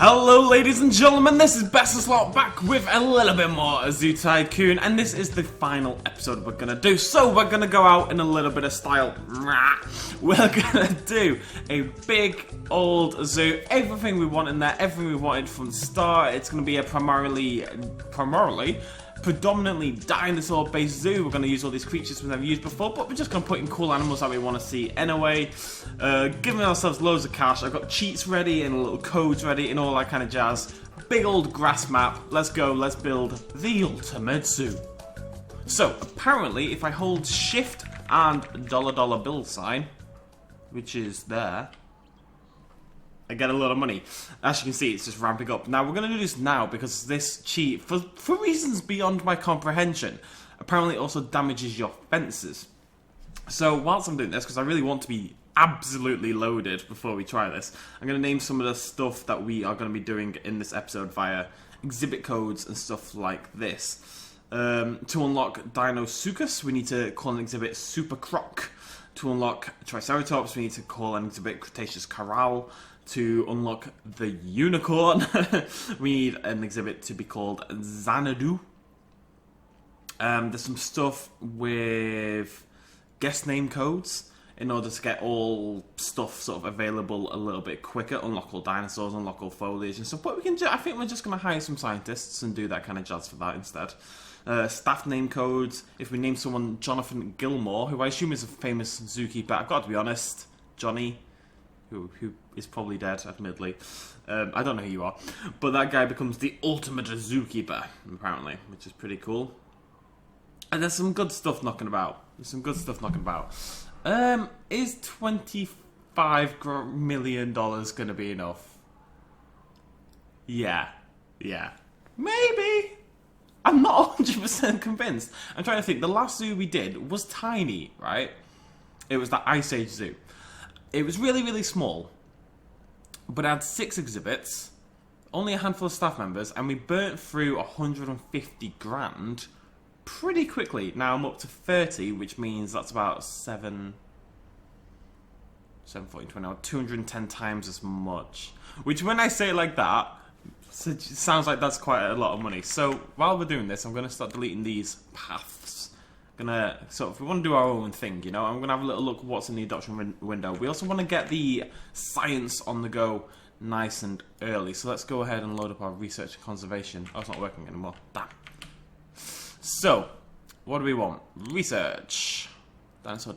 Hello ladies and gentlemen, this is BestInSlot back with a little bit more Zoo Tycoon, and this is the final episode we're gonna do. So we're gonna go out in a little bit of style. We're gonna do a big old zoo, everything we want in there, everything we wanted from the start. It's gonna be a predominantly dinosaur-based zoo. We're going to use all these creatures we've never used before, but we're just going to put in cool animals that we want to see anyway. Giving ourselves loads of cash. I've got cheats ready and little codes ready and all that kind of jazz. Big old grass map. Let's go. Let's build the ultimate zoo. So, apparently, if I hold shift and dollar bill sign, which is there, I get a lot of money. As you can see, it's just ramping up. Now, we're going to do this now because this cheat, for reasons beyond my comprehension, apparently also damages your fences. So, whilst I'm doing this, because I really want to be absolutely loaded before we try this, I'm going to name some of the stuff that we are going to be doing in this episode via exhibit codes and stuff like this. To unlock Dinosaurus, we need to call an exhibit Super Croc. To unlock Triceratops, we need to call an exhibit Cretaceous Corral. To unlock the unicorn, we need an exhibit to be called Xanadu. There's some stuff with guest name codes in order to get all stuff sort of available a little bit quicker. Unlock all dinosaurs, unlock all foliage and stuff. But we can I think we're just going to hire some scientists and do that kind of jazz for that instead. Staff name codes. If we name someone Jonathan Gilmore, who I assume is a famous zookeeper, I've got to be honest, Johnny, who is probably dead, admittedly. I don't know who you are. But that guy becomes the ultimate zookeeper, apparently, which is pretty cool. And there's some good stuff knocking about. Is $25 million going to be enough? Yeah. Maybe. I'm not 100% convinced. I'm trying to think. The last zoo we did was tiny, right? It was the Ice Age Zoo. It was really, really small, but it had 6 exhibits, only a handful of staff members, and we burnt through 150 grand pretty quickly. Now I'm up to 30, which means that's about 210 times as much. Which, when I say it like that, it sounds like that's quite a lot of money. So while we're doing this, I'm going to start deleting these paths. If we want to do our own thing, you know, I'm going to have a little look at what's in the adoption window. We also want to get the science on the go nice and early. So let's go ahead and load up our research and conservation. Oh, it's not working anymore. Damn. So, what do we want? Research. Dinosaur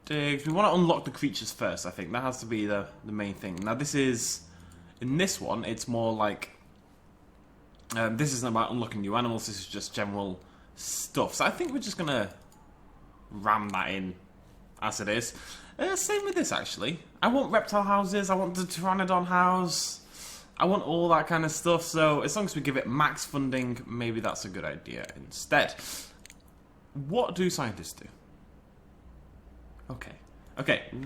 digs. We want to unlock the creatures first, I think. That has to be the main thing. Now, this is... In this one, it's more like... this isn't about unlocking new animals. This is just general stuff. So I think we're just going to ram that in as it is. Same with this, actually. I want reptile houses. I want the pteranodon house. I want all that kind of stuff. So as long as we give it max funding, maybe that's a good idea instead. What do scientists do? Okay,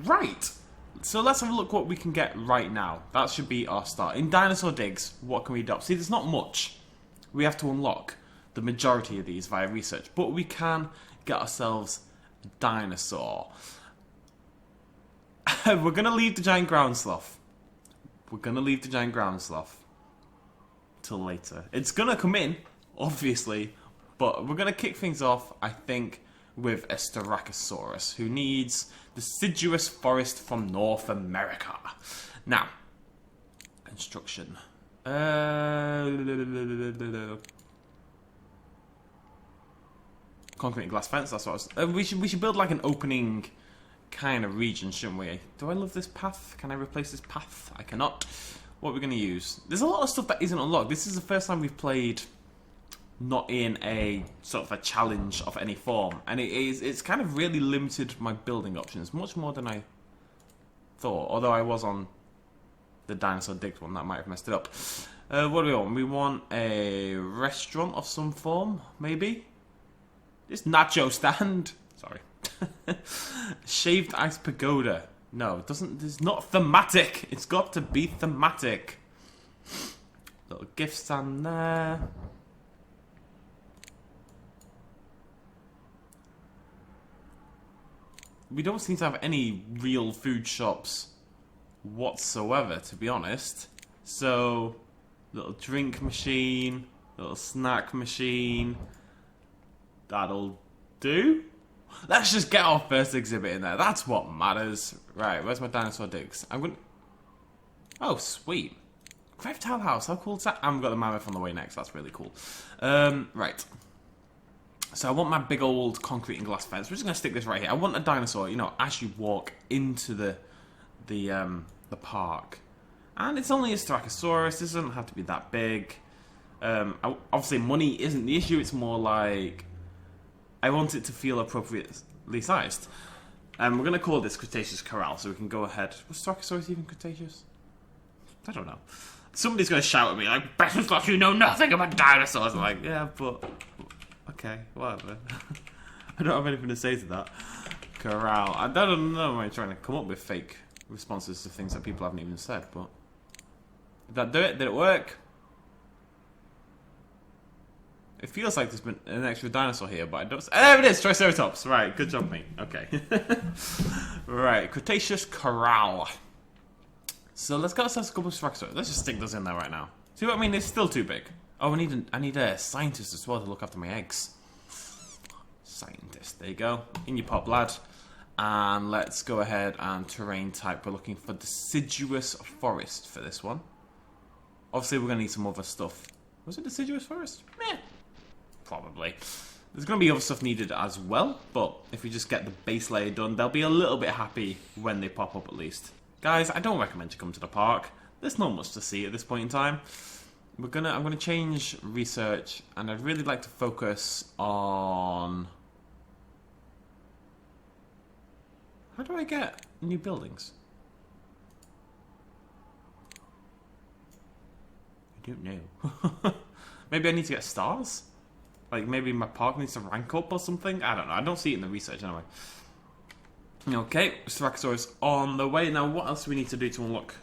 right. So let's have a look what we can get right now. That should be our start. In dinosaur digs, what can we adopt? See, there's not much. We have to unlock the majority of these via research, but we can get ourselves a dinosaur. We're going to leave the giant ground sloth. Till later. It's going to come in, obviously, but we're going to kick things off, I think, with a Styracosaurus, who needs deciduous forest from North America. Now, construction. Concrete and glass fence, that's what I was... we should build like an opening kind of region, shouldn't we? Do I love this path? Can I replace this path? I cannot. What are we going to use? There's a lot of stuff that isn't unlocked. This is the first time we've played not in a sort of a challenge of any form. And it's kind of really limited my building options, much more than I thought. Although I was on the dinosaur digs one, that might have messed it up. What do we want? We want a restaurant of some form, maybe? This nacho stand. Sorry. Shaved ice pagoda. No, it doesn't. It's not thematic. It's got to be thematic. Little gift stand there. We don't seem to have any real food shops whatsoever, to be honest. So Little drink machine. Little snack machine. That'll do. Let's just get our first exhibit in there. That's what matters. Right, where's my dinosaur digs? I'm gonna... Oh, sweet. Reptile house, how cool is that? And we've got the mammoth on the way next. That's really cool. Right. So I want my big old concrete and glass fence. We're just going to stick this right here. I want a dinosaur, you know, as you walk into the park. And it's only a Styracosaurus. It doesn't have to be that big. Obviously, money isn't the issue. It's more like I want it to feel appropriately sized. We're going to call this Cretaceous Corral, so we can go ahead. Was Styracosaurus even Cretaceous? I don't know. Somebody's going to shout at me like, BestInSlot, you know nothing about dinosaurs. I'm like, yeah, but okay, whatever. I don't have anything to say to that. Corral. I don't know why I'm trying to come up with fake responses to things that people haven't even said, but did that do it? Did it work? It feels like there's been an extra dinosaur here, but I don't... There it is! Triceratops! Right, good job, mate. Okay. Right, Cretaceous Corral. So let's get ourselves a couple of Styracosaurus. Let's just stick those in there right now. See what I mean? It's still too big. Oh, I need a scientist as well to look after my eggs. Scientist. There you go. In your pop, lad. And let's go ahead and terrain type. We're looking for deciduous forest for this one. Obviously, we're going to need some other stuff. Was it deciduous forest? Meh. Probably. There's going to be other stuff needed as well. But if we just get the base layer done, they'll be a little bit happy when they pop up at least. Guys, I don't recommend you come to the park. There's not much to see at this point in time. I'm gonna change research, and I'd really like to focus on... How do I get new buildings? I don't know. Maybe I need to get stars? Like maybe my park needs to rank up or something? I don't know. I don't see it in the research anyway. Okay, Styracosaurus on the way. Now, what else do we need to do to unlock?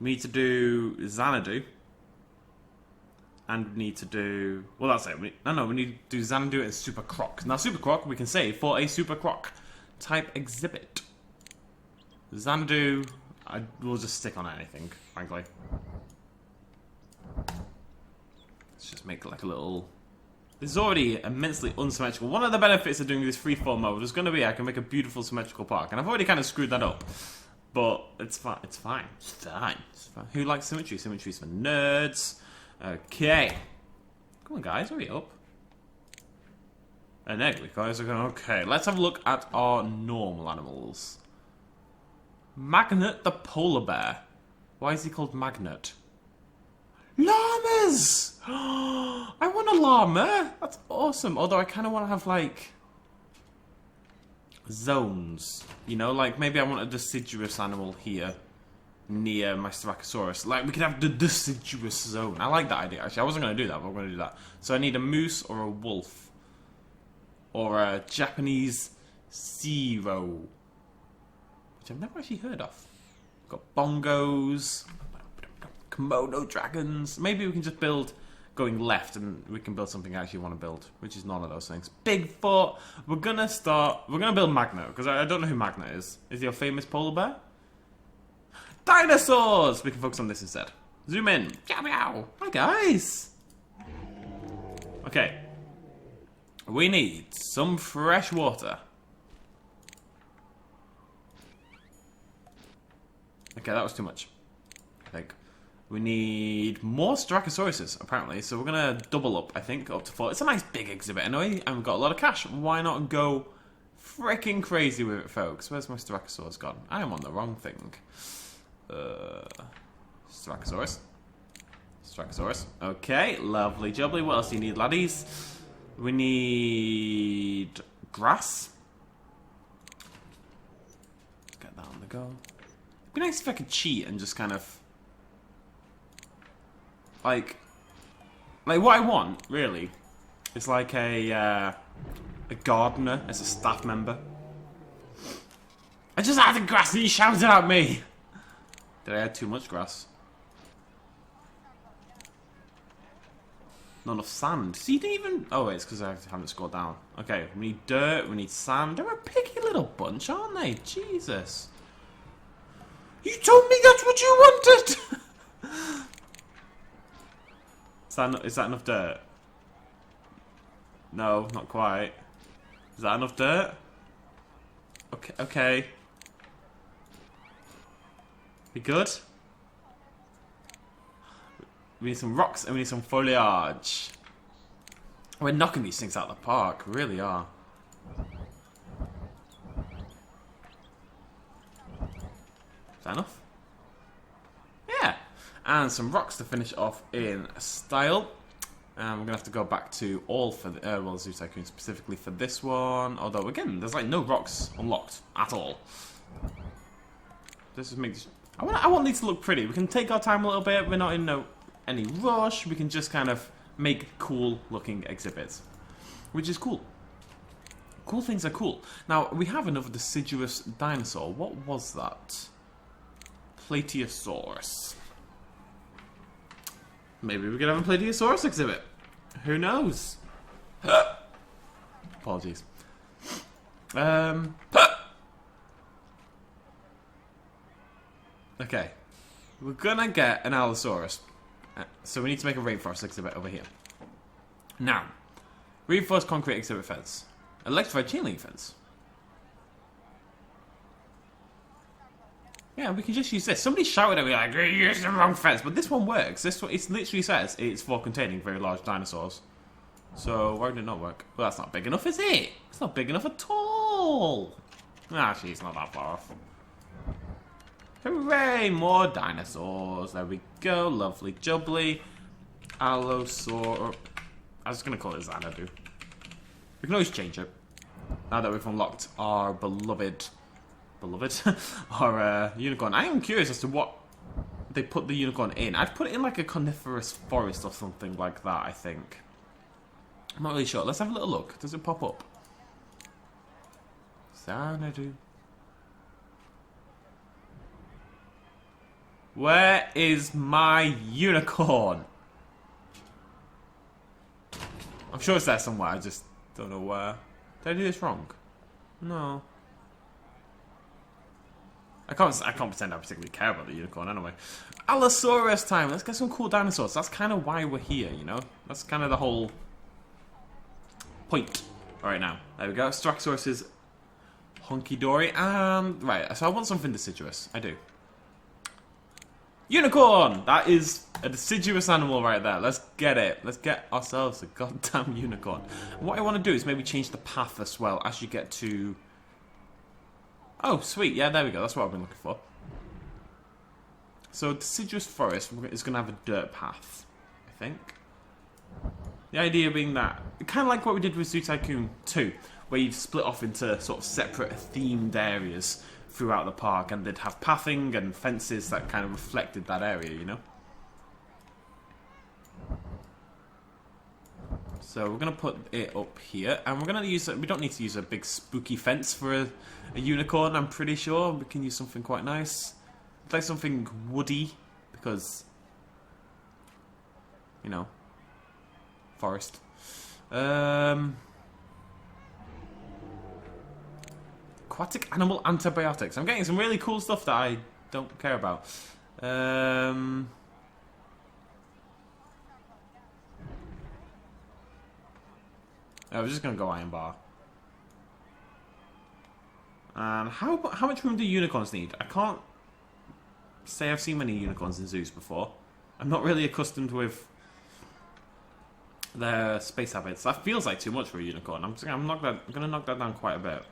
We need to do Xanadu. And we need to do... Well, that's it. We need to do Xanadu and Super Croc. Now, Super Croc, we can save for a Super Croc type exhibit. Xanadu, we'll just stick on anything, frankly. Let's just make like a little... This is already immensely unsymmetrical. One of the benefits of doing this freeform mode is going to be I can make a beautiful symmetrical park. And I've already kind of screwed that up. But it's fine. It's fine. It's fine. It's fine. Who likes symmetry? Symmetry's for nerds. Okay. Come on, guys. Hurry up. And there we go. Okay, let's have a look at our normal animals. Magnet the polar bear. Why is he called Magnet? Llamas! I want a llama! That's awesome. Although I kind of want to have, like, zones. You know, like, maybe I want a deciduous animal here near my Styracosaurus. Like, we could have the deciduous zone. I like that idea, actually. I wasn't going to do that, but I'm going to do that. So I need a moose or a wolf. Or a Japanese zero. Which I've never actually heard of. We've got bongos. Komodo dragons. Maybe we can just build going left and we can build something I actually want to build, which is none of those things. Bigfoot. We're going to build Magnet, because I don't know who Magnet is. Is he a famous polar bear? Dinosaurs! We can focus on this instead. Zoom in. Meow meow. Hi guys. Okay. We need some fresh water. Okay, that was too much, I think. We need more Styracosaurus, apparently, so we're going to double up, I think, up to 4. It's a nice big exhibit anyway, and we've got a lot of cash. Why not go freaking crazy with it, folks? Where's my Styracosaurus gone? I am on the wrong thing. Styracosaurus. Styracosaurus. Okay, lovely jubbly. What else do you need, laddies? We need grass. Let's get that on the go. It'd be nice if I could cheat and just kind of... Like what I want, really, is like a gardener as a staff member. I just had the grass and he shouted at me! Did I add too much grass? Not enough sand. See, you didn't even... Oh, wait, it's because I haven't scrolled down. Okay, we need dirt, we need sand. They're a picky little bunch, aren't they? Jesus. You told me that's what you wanted! Is that enough dirt? No, not quite. Is that enough dirt? Okay, okay. We good? We need some rocks and we need some foliage. We're knocking these things out of the park, we really are. Is that enough? Yeah. And some rocks to finish off in style. And we're going to have to go back to all for the, well, Zoo Tycoon specifically for this one. Although, again, there's like no rocks unlocked at all. This is make this... I want these to look pretty. We can take our time a little bit. We're not in any rush. We can just kind of make cool looking exhibits. Which is cool. Cool things are cool. Now, we have another deciduous dinosaur. What was that? Plateosaurus. Maybe we could have a Plateosaurus exhibit. Who knows? Apologies. Okay. We're gonna get an Allosaurus. So we need to make a rainforest exhibit over here. Now, reinforced concrete exhibit fence. Electrified chain link fence. Yeah, we can just use this. Somebody shouted at me like, you used the wrong fence, but this one works. This one, it literally says it's for containing very large dinosaurs. So, why did it not work? Well, that's not big enough, is it? It's not big enough at all. Actually, it's not that far off. Hooray, more dinosaurs. There we go, lovely jubbly. Allosaur. I was going to call it Xanadu. We can always change it. Now that we've unlocked our beloved our unicorn. I am curious as to what they put the unicorn in. I'd put it in like a coniferous forest or something like that, I think. I'm not really sure. Let's have a little look. Does it pop up? Xanadu. Where is my unicorn? I'm sure it's there somewhere. I just don't know where. Did I do this wrong? No. I can't pretend I particularly care about the unicorn anyway. Allosaurus time! Let's get some cool dinosaurs. That's kind of why we're here, you know? That's kind of the whole point. Alright now. There we go. Straxorus is honky-dory. And, right, so I want something deciduous. I do. Unicorn! That is a deciduous animal right there. Let's get it. Let's get ourselves a goddamn unicorn. And what I want to do is maybe change the path as well as you get to... Oh, sweet. Yeah, there we go. That's what I've been looking for. So, deciduous forest is going to have a dirt path, I think. The idea being that, kind of like what we did with Zoo Tycoon 2, where you'd split off into sort of separate themed areas throughout the park, and they'd have pathing and fences that kind of reflected that area, you know? So we're going to put it up here, and we're going to use, we don't need to use a big spooky fence for a unicorn, I'm pretty sure. We can use something quite nice. I'd like something woody, because, you know, forest. Aquatic animal antibiotics. I'm getting some really cool stuff that I don't care about. I was just gonna go iron bar. And how much room do unicorns need? I can't say I've seen many unicorns in zoos before. I'm not really accustomed with their space habits. That feels like too much for a unicorn. I'm gonna knock that down quite a bit.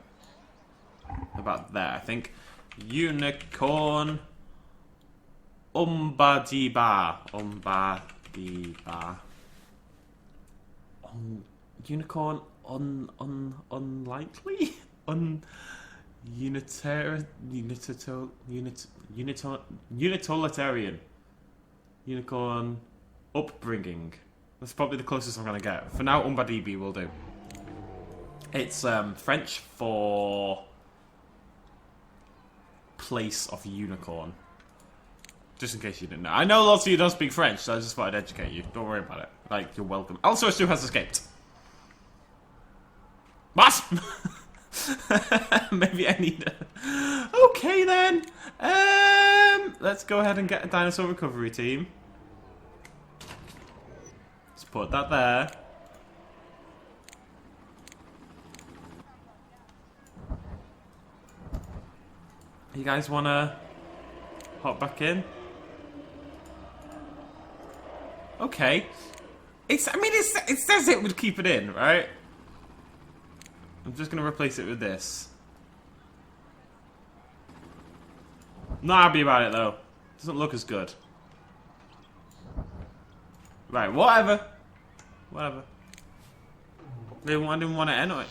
About there, I think. Unicorn. Umbadiba. Unicorn unlikely? Unitolitarian. Unicorn upbringing. That's probably the closest I'm gonna get. For now, Umbadibi will do. It's French for place of unicorn. Just in case you didn't know. I know lots of you don't speak French, so I just thought I'd educate you. Don't worry about it. Like, you're welcome. Allosaurus 2 has escaped. What? Maybe I need a... Okay, then. Let's go ahead and get a dinosaur recovery team. Put that there. You guys wanna hop back in? Okay. It says it would keep it in, right? I'm just gonna replace it with this. Not happy about it though. Doesn't look as good. Right, whatever. Whatever. I didn't want it anyway.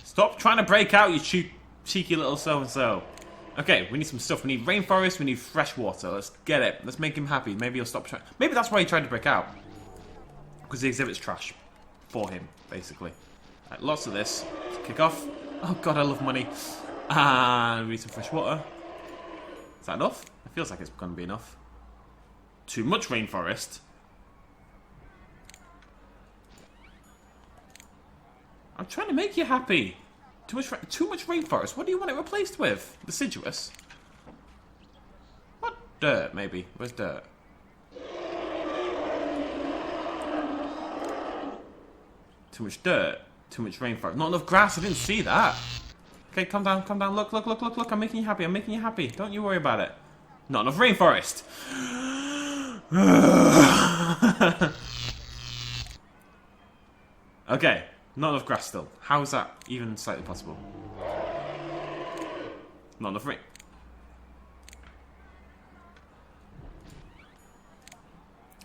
Stop trying to break out, you cheeky little so-and-so. Okay, we need some stuff. We need rainforest, we need fresh water. Let's get it. Let's make him happy. Maybe he'll stop trying. Maybe that's why he tried to break out. Because the exhibit's trash. For him, basically. Right, lots of this. Let's kick off. Oh god, I love money. And we need some fresh water. Is that enough? It feels like it's going to be enough. Too much rainforest. I'm trying to make you happy. Too much rainforest. What do you want it replaced with? Deciduous? What? Dirt, maybe. Where's dirt? Too much dirt. Too much rainforest. Not enough grass. I didn't see that. Okay, calm down, calm down. Look, look, look, look, look. I'm making you happy. I'm making you happy. Don't you worry about it. Not enough rainforest. Okay. Not enough grass still. How is that even slightly possible? Not enough rain.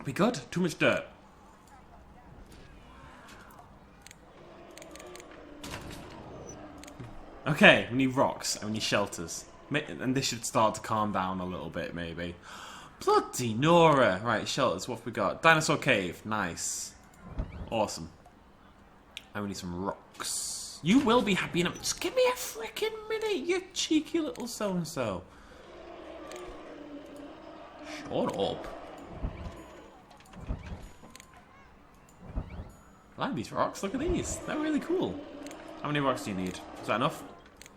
Are we good? Too much dirt. Okay, we need rocks and we need shelters. And this should start to calm down a little bit, maybe. Bloody Nora! Right, shelters, what have we got? Dinosaur cave. Nice. Awesome. And we need some rocks. You will be happy enough. Just give me a freaking minute, you cheeky little so-and-so. Shut up. I like these rocks. Look at these. They're really cool. How many rocks do you need? Is that enough?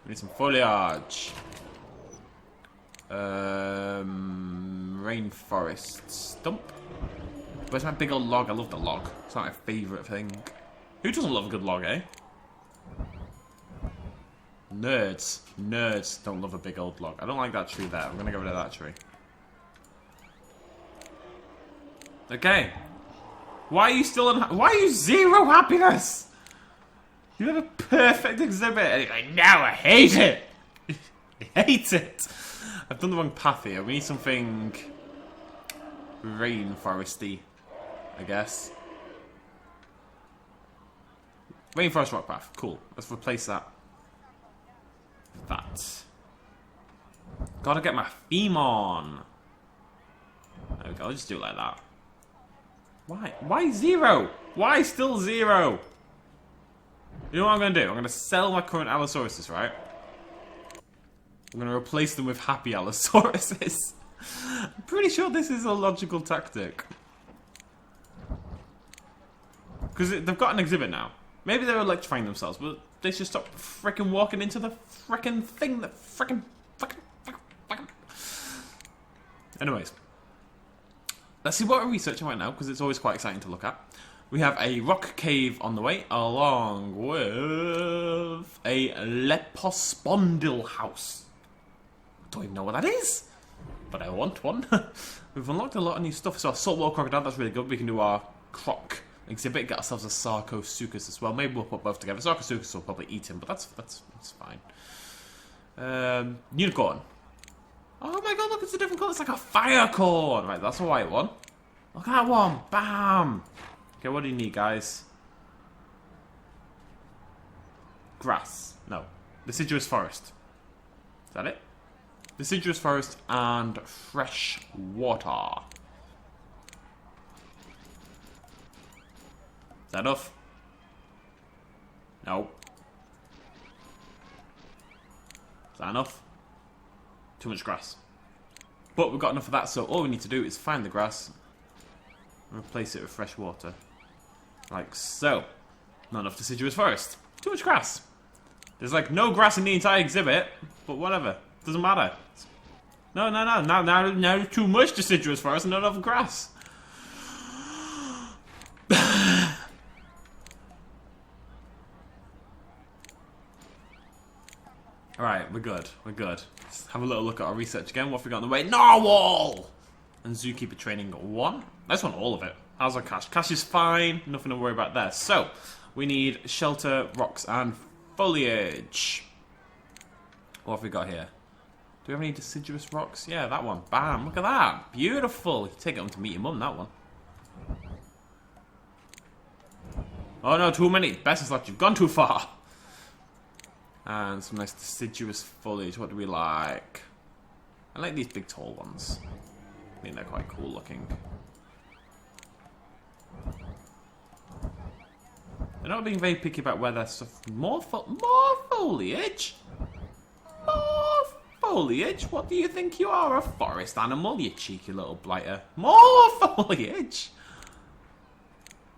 We need some foliage. Rainforest stump. Where's my big old log? I love the log. It's not my favourite thing. Who doesn't love a good log, eh? Nerds. Nerds don't love a big old log. I don't like that tree there. I'm gonna get rid of that tree. Okay. Why are you still why are you zero happiness? You have a perfect exhibit and you're like, no, I hate it. I hate it. I've done the wrong path here. We need something rainforesty, I guess. Rainforest rock path. Cool. Let's replace that. That. Gotta get my theme on. There we go. I'll just do it like that. Why? Why zero? Why still zero? You know what I'm going to do? I'm going to sell my current Allosauruses, right? I'm going to replace them with happy Allosauruses. I'm pretty sure this is a logical tactic. Because they've got an exhibit now. Maybe they're electrifying themselves, but they should stop frickin' walking into the frickin' thing that frickin'. Anyways. Let's see what we're researching right now, because it's always quite exciting to look at. We have a rock cave on the way, along with a lepospondyle house. Don't even know what that is, but I want one. We've unlocked a lot of new stuff. So our saltwater crocodile, that's really good. We can do our croc exhibit, get ourselves a Sarcosuchus as well. Maybe we'll put both together. Sarcosuchus will probably eat him, but that's fine. Unicorn. Oh my god, look, it's a different colour. It's like a fire corn. Right, that's a white one. Look at that one. Bam. Okay, what do you need, guys? Grass. No. Deciduous forest. Is that it? Deciduous forest and fresh water. Is that enough? No. Is that enough? Too much grass. But we've got enough of that, so all we need to do is find the grass and replace it with fresh water. Like so. Not enough deciduous forest. Too much grass. There's like no grass in the entire exhibit, but whatever. Doesn't matter. No. Now too much deciduous forest and not enough grass. Alright, we're good. We're good. Let's have a little look at our research again. What have we got on the way? Narwhal! And zookeeper training 1. I just want all of it. How's our cash? Cash is fine. Nothing to worry about there. So, we need shelter, rocks, and foliage. What have we got here? Do we have any deciduous rocks? Yeah, that one. Bam. Look at that. Beautiful. You take it on to meet your mum, that one. Oh no, too many. BestInSlot, you've gone too far. And some nice deciduous foliage. What do we like? I like these big tall ones. I think they're quite cool looking. They're not being very picky about where there's stuff. More foliage? More foliage? What do you think you are? A forest animal, you cheeky little blighter. More foliage?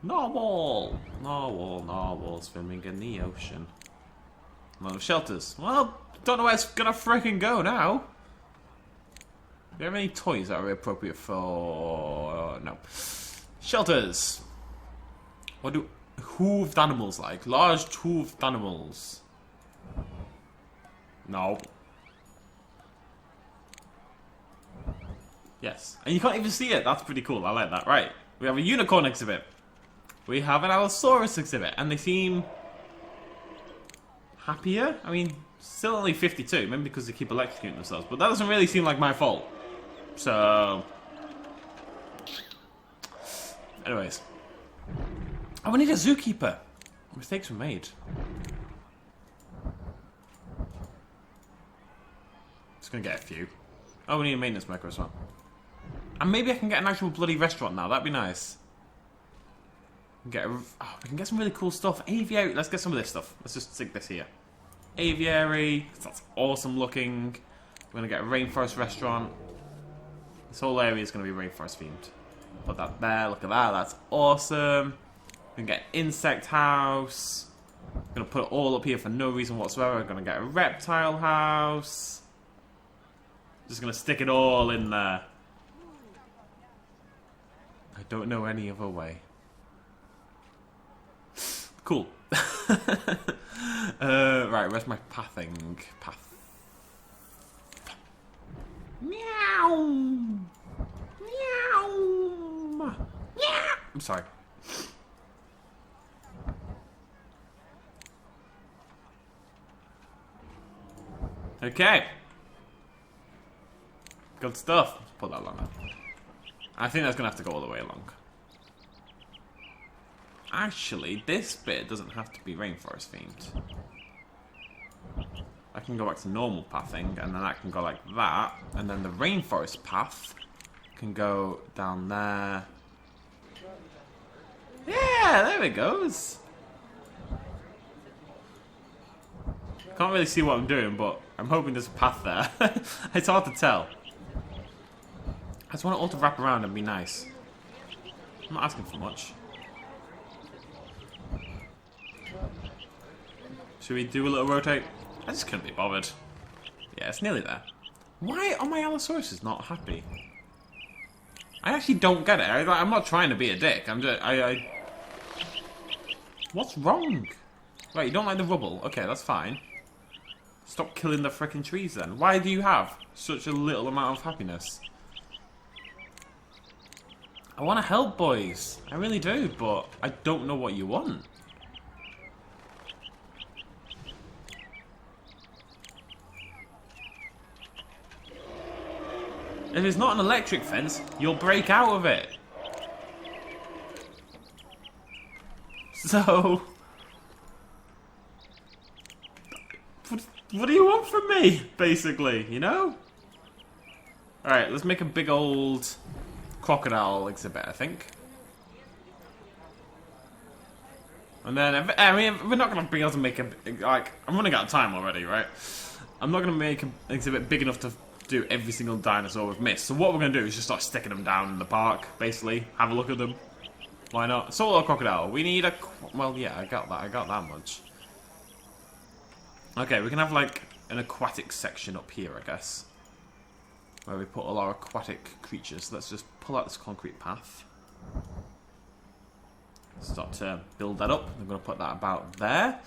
Narwhal. Narwhal swimming in the ocean. No shelters. Well, don't know where it's gonna frickin' go now. Do you have any toys that are appropriate for... no. Shelters. What do hooved animals like? Large hooved animals. No. Yes. And you can't even see it. That's pretty cool. I like that. Right. We have a unicorn exhibit. We have an Allosaurus exhibit. And they seem... happier? I mean, still only 52, maybe because they keep electrocuting themselves, but that doesn't really seem like my fault. So... anyways. Oh, we need a zookeeper. Mistakes were made. Just gonna get a few. Oh, we need a maintenance worker as well. And maybe I can get an actual bloody restaurant now, that'd be nice. We can get some really cool stuff. Aviary, let's get some of this stuff. Let's just stick this here. Aviary, that's awesome looking. We're gonna get a rainforest restaurant. This whole area is gonna be rainforest themed. Put that there, look at that, that's awesome. We can get an insect house. I'm gonna put it all up here for no reason whatsoever. We're gonna get a reptile house. Just gonna stick it all in there. I don't know any other way. Cool. Right, where's my pathing? Path. Meow! Meow! Meow! I'm sorry. Okay. Good stuff. Let's put that along there. I think that's gonna have to go all the way along. Actually, this bit doesn't have to be rainforest themed. I can go back to normal pathing, and then that can go like that, and then the rainforest path can go down there. Yeah, there it goes. Can't really see what I'm doing, but I'm hoping there's a path there. It's hard to tell. I just want it all to wrap around and be nice. I'm not asking for much. Should we do a little rotate? I just couldn't be bothered. Yeah, it's nearly there. Why are my Allosauruses not happy? I actually don't get it. I'm not trying to be a dick. I'm just... What's wrong? Right, you don't like the rubble. Okay, that's fine. Stop killing the frickin' trees then. Why do you have such a little amount of happiness? I want to help, boys. I really do, but I don't know what you want. If it's not an electric fence, you'll break out of it. So... What do you want from me, basically, you know? Alright, let's make a big old crocodile exhibit, I think. And then, I mean, we're not going to be able to make a... like, I'm running out of time already, right? I'm not going to make an exhibit big enough to do every single dinosaur we've missed. So what we're going to do is just start sticking them down in the park, basically. Have a look at them. Why not? Solo crocodile. We need a... well, yeah, I got that much. Okay, we can have, like, an aquatic section up here, I guess. Where we put all our aquatic creatures. Let's just pull out this concrete path. Start to build that up. I'm going to put that about there.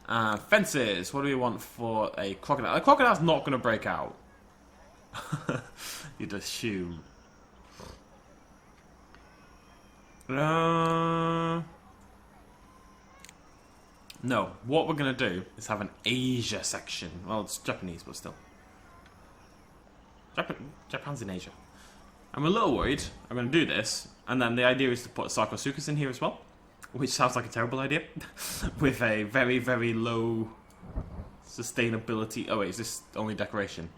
Fences. What do we want for a crocodile? A crocodile's not going to break out. You'd assume. No. What we're going to do is have an Asia section. Well, it's Japanese, but still. Japan's in Asia. I'm a little worried. I'm going to do this, and then the idea is to put Sarcosuchus in here as well, which sounds like a terrible idea, with a very, very low sustainability. Oh wait, is this only decoration?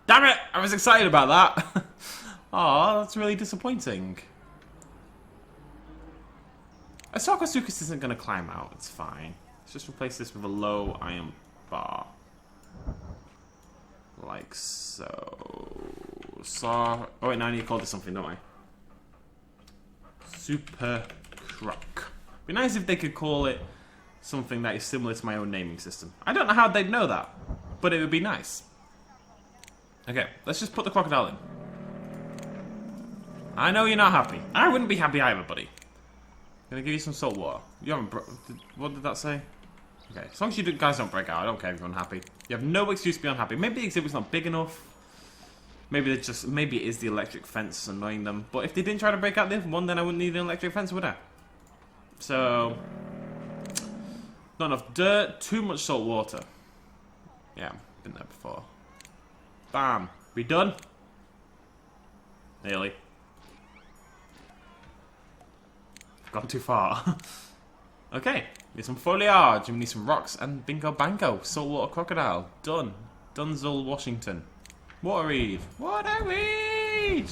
Damn it! I was excited about that. Oh, that's really disappointing. A Sarcosuchus isn't going to climb out. It's fine. Let's just replace this with a low iron bar, like so. Oh wait, now I need to call this something, don't I? Super Croc. Be nice if they could call it something that is similar to my own naming system. I don't know how they'd know that, but it would be nice. Okay, let's just put the crocodile in. I know you're not happy. I wouldn't be happy either, buddy. I'm gonna give you some salt water. You haven't what did that say? Okay, as long as you guys don't break out, I don't care if you're unhappy. You have no excuse to be unhappy. Maybe the exhibit's not big enough. Maybe it is the electric fence annoying them. But if they didn't try to break out the one, then I wouldn't need an electric fence, would I? So, not enough dirt, too much salt water. Yeah, been there before. Bam. We done? Nearly. Gone too far. Okay, need some foliage, we need some rocks, and bingo bango. Saltwater crocodile. Done. Dunzel, Washington. Water reed. Water reed!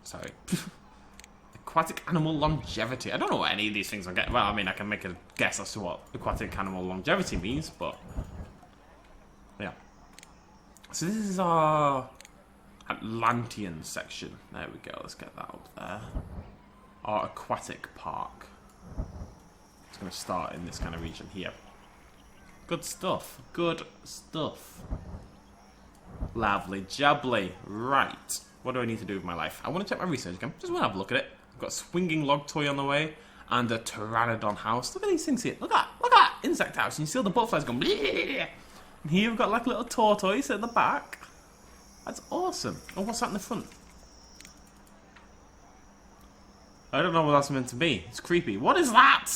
Sorry. Aquatic animal longevity. I don't know what any of these things are getting. Well, I mean, I can make a guess as to what aquatic animal longevity means, but yeah. So this is our Atlantean section. There we go. Let's get that up there. Our aquatic park. It's going to start in this kind of region here. Good stuff. Good stuff. Lovely jubbly. Right. What do I need to do with my life? I want to check my research again. Just want to have a look at it. I've got a swinging log toy on the way and a pteranodon house. Look at these things here. Look at that insect house. And you see all the butterflies going. Bleh. And here we've got like a little tortoise at the back. That's awesome. Oh, what's that in the front? I don't know what that's meant to be. It's creepy. What is that?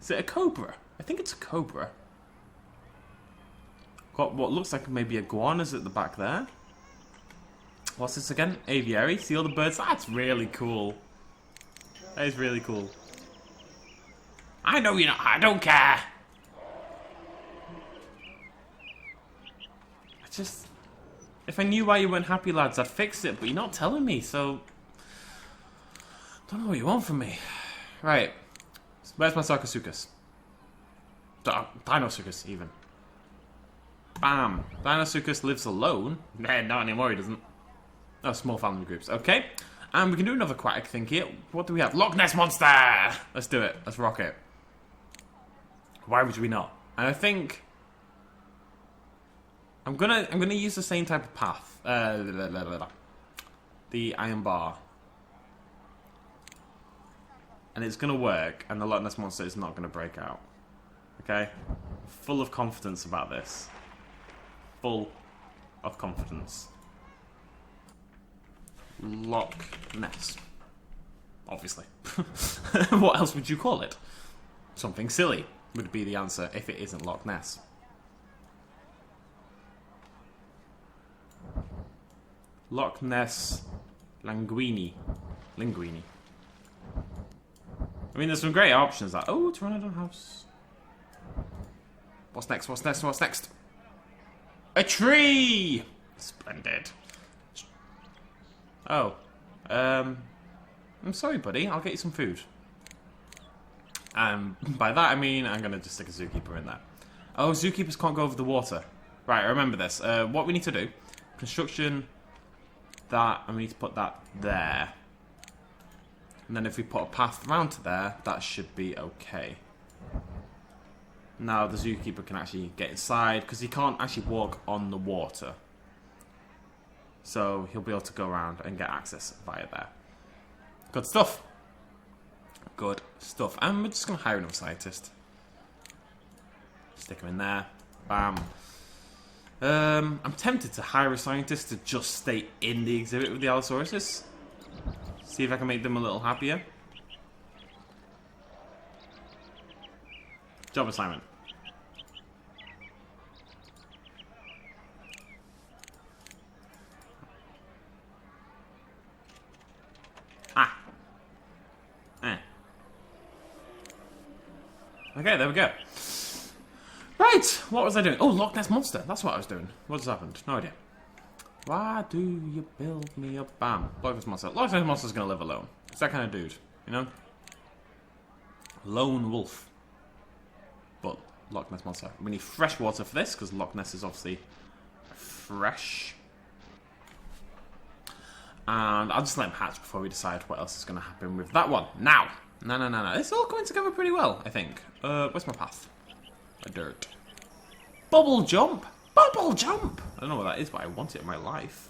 Is it a cobra? I think it's a cobra. Got what looks like maybe iguanas at the back there. What's this again? Aviary. See all the birds? That's really cool. That is really cool. I know you're not. I don't care. If I knew why you weren't happy, lads, I'd fix it, but you're not telling me, so don't know what you want from me. Right. Where's my Sarcosuchus? Dinosaurus, even. Bam. Dinosaurus lives alone. Nah, not anymore, he doesn't. Oh, small family groups. Okay. And we can do another aquatic thing here. What do we have? Loch Ness Monster! Let's do it. Let's rock it. Why would we not? And I think I'm gonna use the same type of path. The iron bar. And it's gonna work, and the Loch Ness Monster is not gonna break out. Okay? Full of confidence about this. Full of confidence. Loch Ness. Obviously. What else would you call it? Something silly would be the answer if it isn't Loch Ness. Loch Ness Linguini. Linguini. I mean, there's some great options. Like, oh, Pteranodon house. What's next? What's next? What's next? A tree! Splendid. Oh. I'm sorry, buddy. I'll get you some food. By that, I mean I'm going to just stick a zookeeper in there. Oh, zookeepers can't go over the water. Right, I remember this. What we need to do. Construction. That. And we need to put that there. And then if we put a path around to there, that should be okay. Now the zookeeper can actually get inside, because he can't actually walk on the water. So he'll be able to go around and get access via there. Good stuff. Good stuff. And we're just going to hire another scientist. Stick him in there. Bam. I'm tempted to hire a scientist to just stay in the exhibit with the Allosauruses. See if I can make them a little happier. Job assignment. Okay, there we go. Right, what was I doing? Oh, Loch Ness Monster. That's what I was doing. What just happened? No idea. Why do you build me up? Bam. Loch Ness Monster. Loch Ness Monster's gonna live alone. It's that kind of dude, you know? Lone wolf. But Loch Ness Monster. We need fresh water for this, because Loch Ness is obviously fresh. And I'll just let him hatch before we decide what else is going to happen with that one. Now! No. It's all coming together pretty well, I think. Where's my path? A dirt. Bubble jump! Bubble jump! I don't know what that is, but I want it in my life.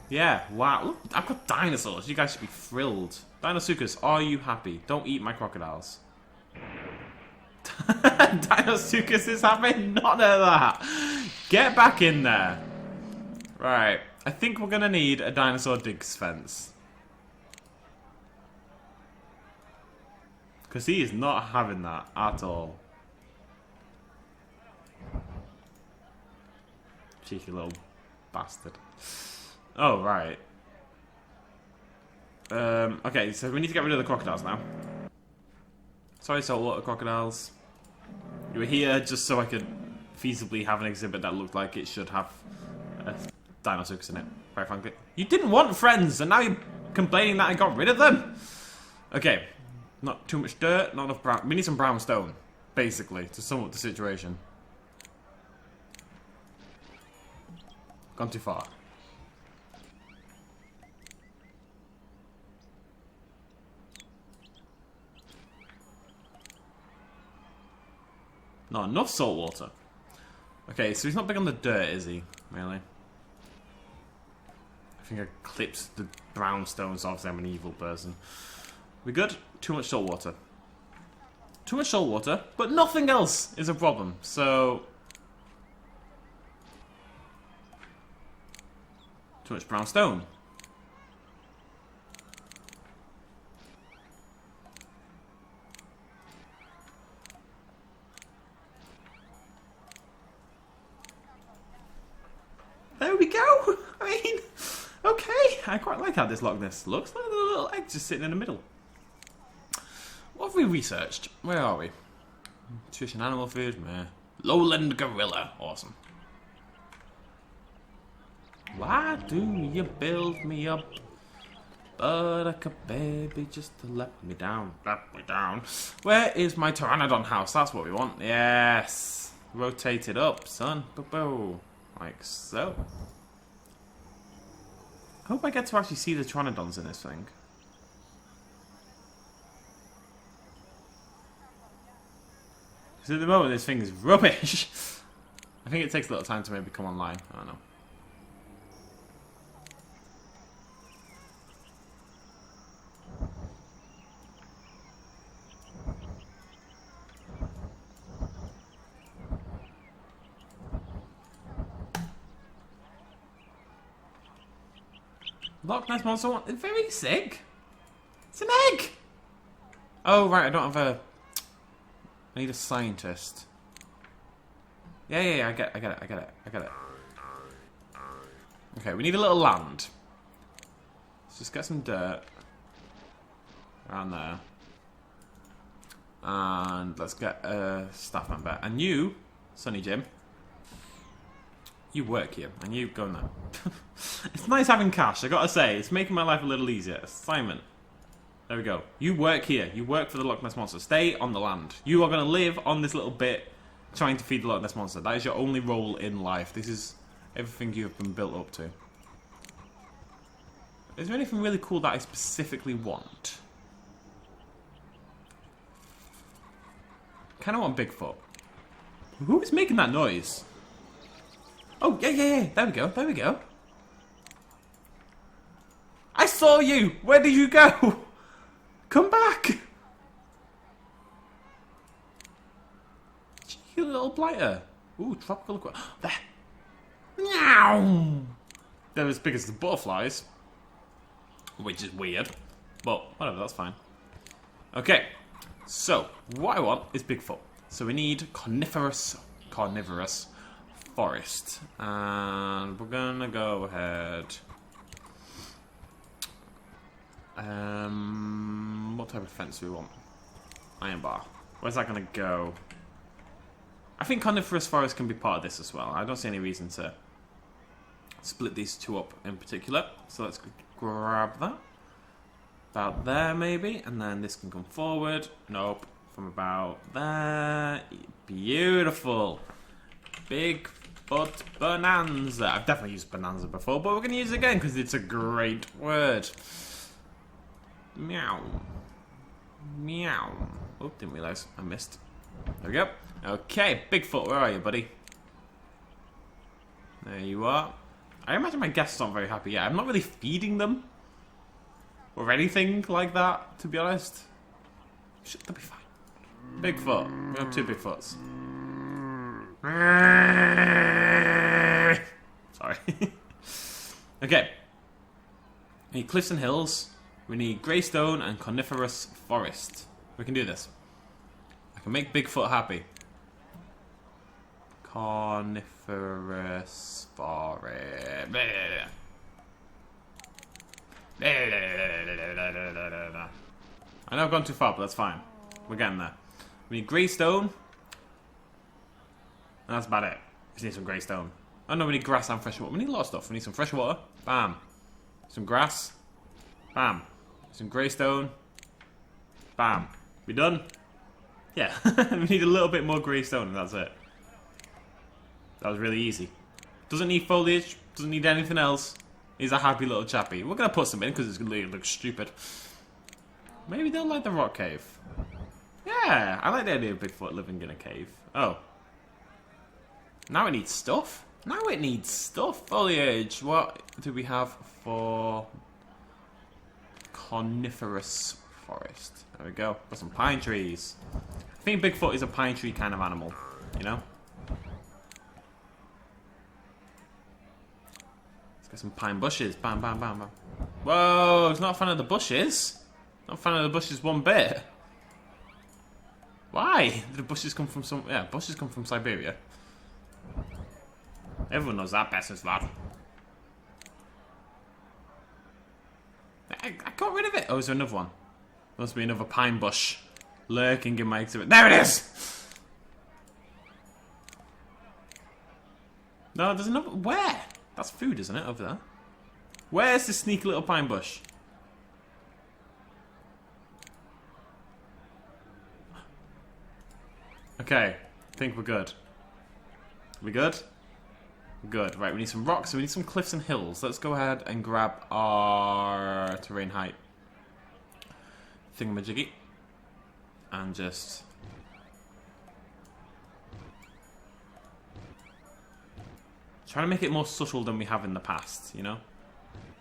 Yeah, wow. Look, I've got dinosaurs. You guys should be thrilled. Dinosuchus, are you happy? Don't eat my crocodiles. Dinosuchus is having none of that. Get back in there. Right. I think we're going to need a dinosaur digs fence. Because he is not having that at all. Cheeky little bastard. Oh, right. Okay, so we need to get rid of the crocodiles now. Sorry, saltwater crocodiles. You were here just so I could feasibly have an exhibit that looked like it should have a Dinosaurs in it, quite frankly. You didn't want friends, and now you're complaining that I got rid of them? Okay. Not too much dirt, not enough brown. We need some brown stone, basically, to sum up the situation. Gone too far. Not enough salt water. Okay, so he's not big on the dirt, is he? Really? I think I clipped the brown stones, so obviously I'm an evil person. We good? Too much salt water. Too much salt water, but nothing else is a problem, so... Too much brown stone. There we go! I mean, okay. I quite like how this Loch Ness looks. Look at the little egg just sitting in the middle. What have we researched? Where are we? Nutrition, animal food, meh. Lowland gorilla. Awesome. Why do you build me up? Buttercup baby, just to let me down. Let me down. Where is my pteranodon house? That's what we want. Yes. Rotate it up, son. Bo-bo. Like so. I hope I get to actually see the pteranodons in this thing. Because at the moment this thing is rubbish. I think it takes a little time to maybe come online. I don't know. Loch Ness Monster, it's very sick. It's an egg. Oh right, I don't have a. I need a scientist. Yeah, I get it. Okay, we need a little land. Let's just get some dirt around there, and let's get a staff member. And you, Sonny Jim. You work here, and you go now. It's nice having cash, I gotta say. It's making my life a little easier. Assignment. There we go. You work here. You work for the Loch Ness Monster. Stay on the land. You are going to live on this little bit trying to feed the Loch Ness Monster. That is your only role in life. This is everything you have been built up to. Is there anything really cool that I specifically want? Kind of want Bigfoot. Who is making that noise? Oh, yeah. There we go. There we go. I saw you. Where did you go? Come back. Cheeky little blighter. Ooh, tropical aquarium. There. Meow. They're as big as the butterflies. Which is weird. But whatever, that's fine. Okay. So, what I want is Bigfoot. So we need carnivorous forest. And we're gonna go ahead. What type of fence do we want? Iron bar. Where's that gonna go? I think carnivorous forest can be part of this as well. I don't see any reason to split these two up in particular. So let's grab that. About there maybe, and then this can come forward. Nope. From about there. Beautiful. Bigfoot bonanza. I've definitely used bonanza before, but we're going to use it again because it's a great word. Meow. Meow. Oh, didn't realise I missed. There we go. Okay, Bigfoot, where are you, buddy? There you are. I imagine my guests aren't very happy yet. I'm not really feeding them. Or anything like that, to be honest. They'll be fine. Bigfoot. We have 2 Bigfoots. Sorry. Okay. We need cliffs and hills. We need greystone and coniferous forest. We can do this. I can make Bigfoot happy. Coniferous forest. I know I've gone too far, but that's fine. We're getting there. We need greystone. And that's about it. We just need some greystone. Oh no, we need grass and fresh water. We need a lot of stuff. We need some fresh water. Bam. Some grass. Bam. Some greystone. Bam. We done? Yeah. We need a little bit more greystone and that's it. That was really easy. Doesn't need foliage. Doesn't need anything else. He's a happy little chappy. We're going to put some in because it's going to look stupid. Maybe they'll like the rock cave. Yeah, I like the idea of Bigfoot living in a cave. Oh. Now it needs stuff? Now it needs stuff. Foliage. What do we have for coniferous forest? There we go. Got some pine trees. I think Bigfoot is a pine tree kind of animal. You know? Let's get some pine bushes. Bam, bam, bam, bam. Whoa, he's not a fan of the bushes. Not a fan of the bushes one bit. Why? Did the bushes come from some... Yeah, bushes come from Siberia. Everyone knows that, BestInSlot. I got rid of it. Oh, is there another one? Must be another pine bush lurking in my exhibit. There it is! No, there's another... Where? That's food, isn't it, over there? Where's this sneaky little pine bush? Okay, I think we're good. We good? We're good. Right, we need some rocks, so we need some cliffs and hills. Let's go ahead and grab our terrain height thingamajiggy. And just... try to make it more subtle than we have in the past, you know?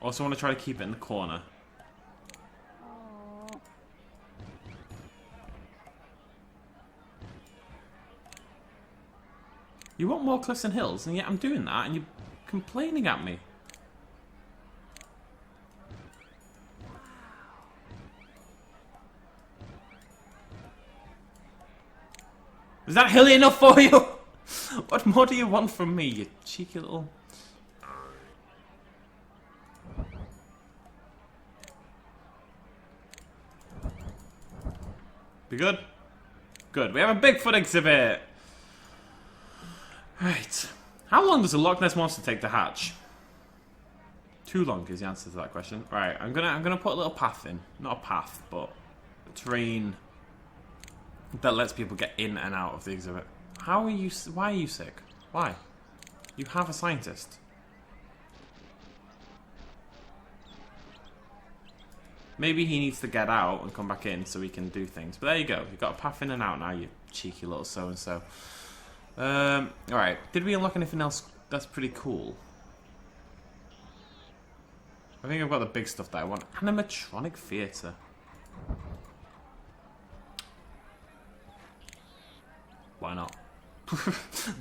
Also want to try to keep it in the corner. You want more cliffs and hills, and yet I'm doing that, and you're complaining at me. Is that hilly enough for you? What more do you want from me, you cheeky little... Be good? Good. We have a Bigfoot exhibit! Right. How long does a Loch Ness Monster take to hatch? Too long is the answer to that question. Right, I'm gonna put a little path in. Not a path, but a terrain that lets people get in and out of the exhibit. How are you... Why are you sick? Why? You have a scientist. Maybe he needs to get out and come back in so we can do things. But there you go. You've got a path in and out now, you cheeky little so-and-so. Alright. Did we unlock anything else that's pretty cool. I think I've got the big stuff that I want. Animatronic theatre. Why not?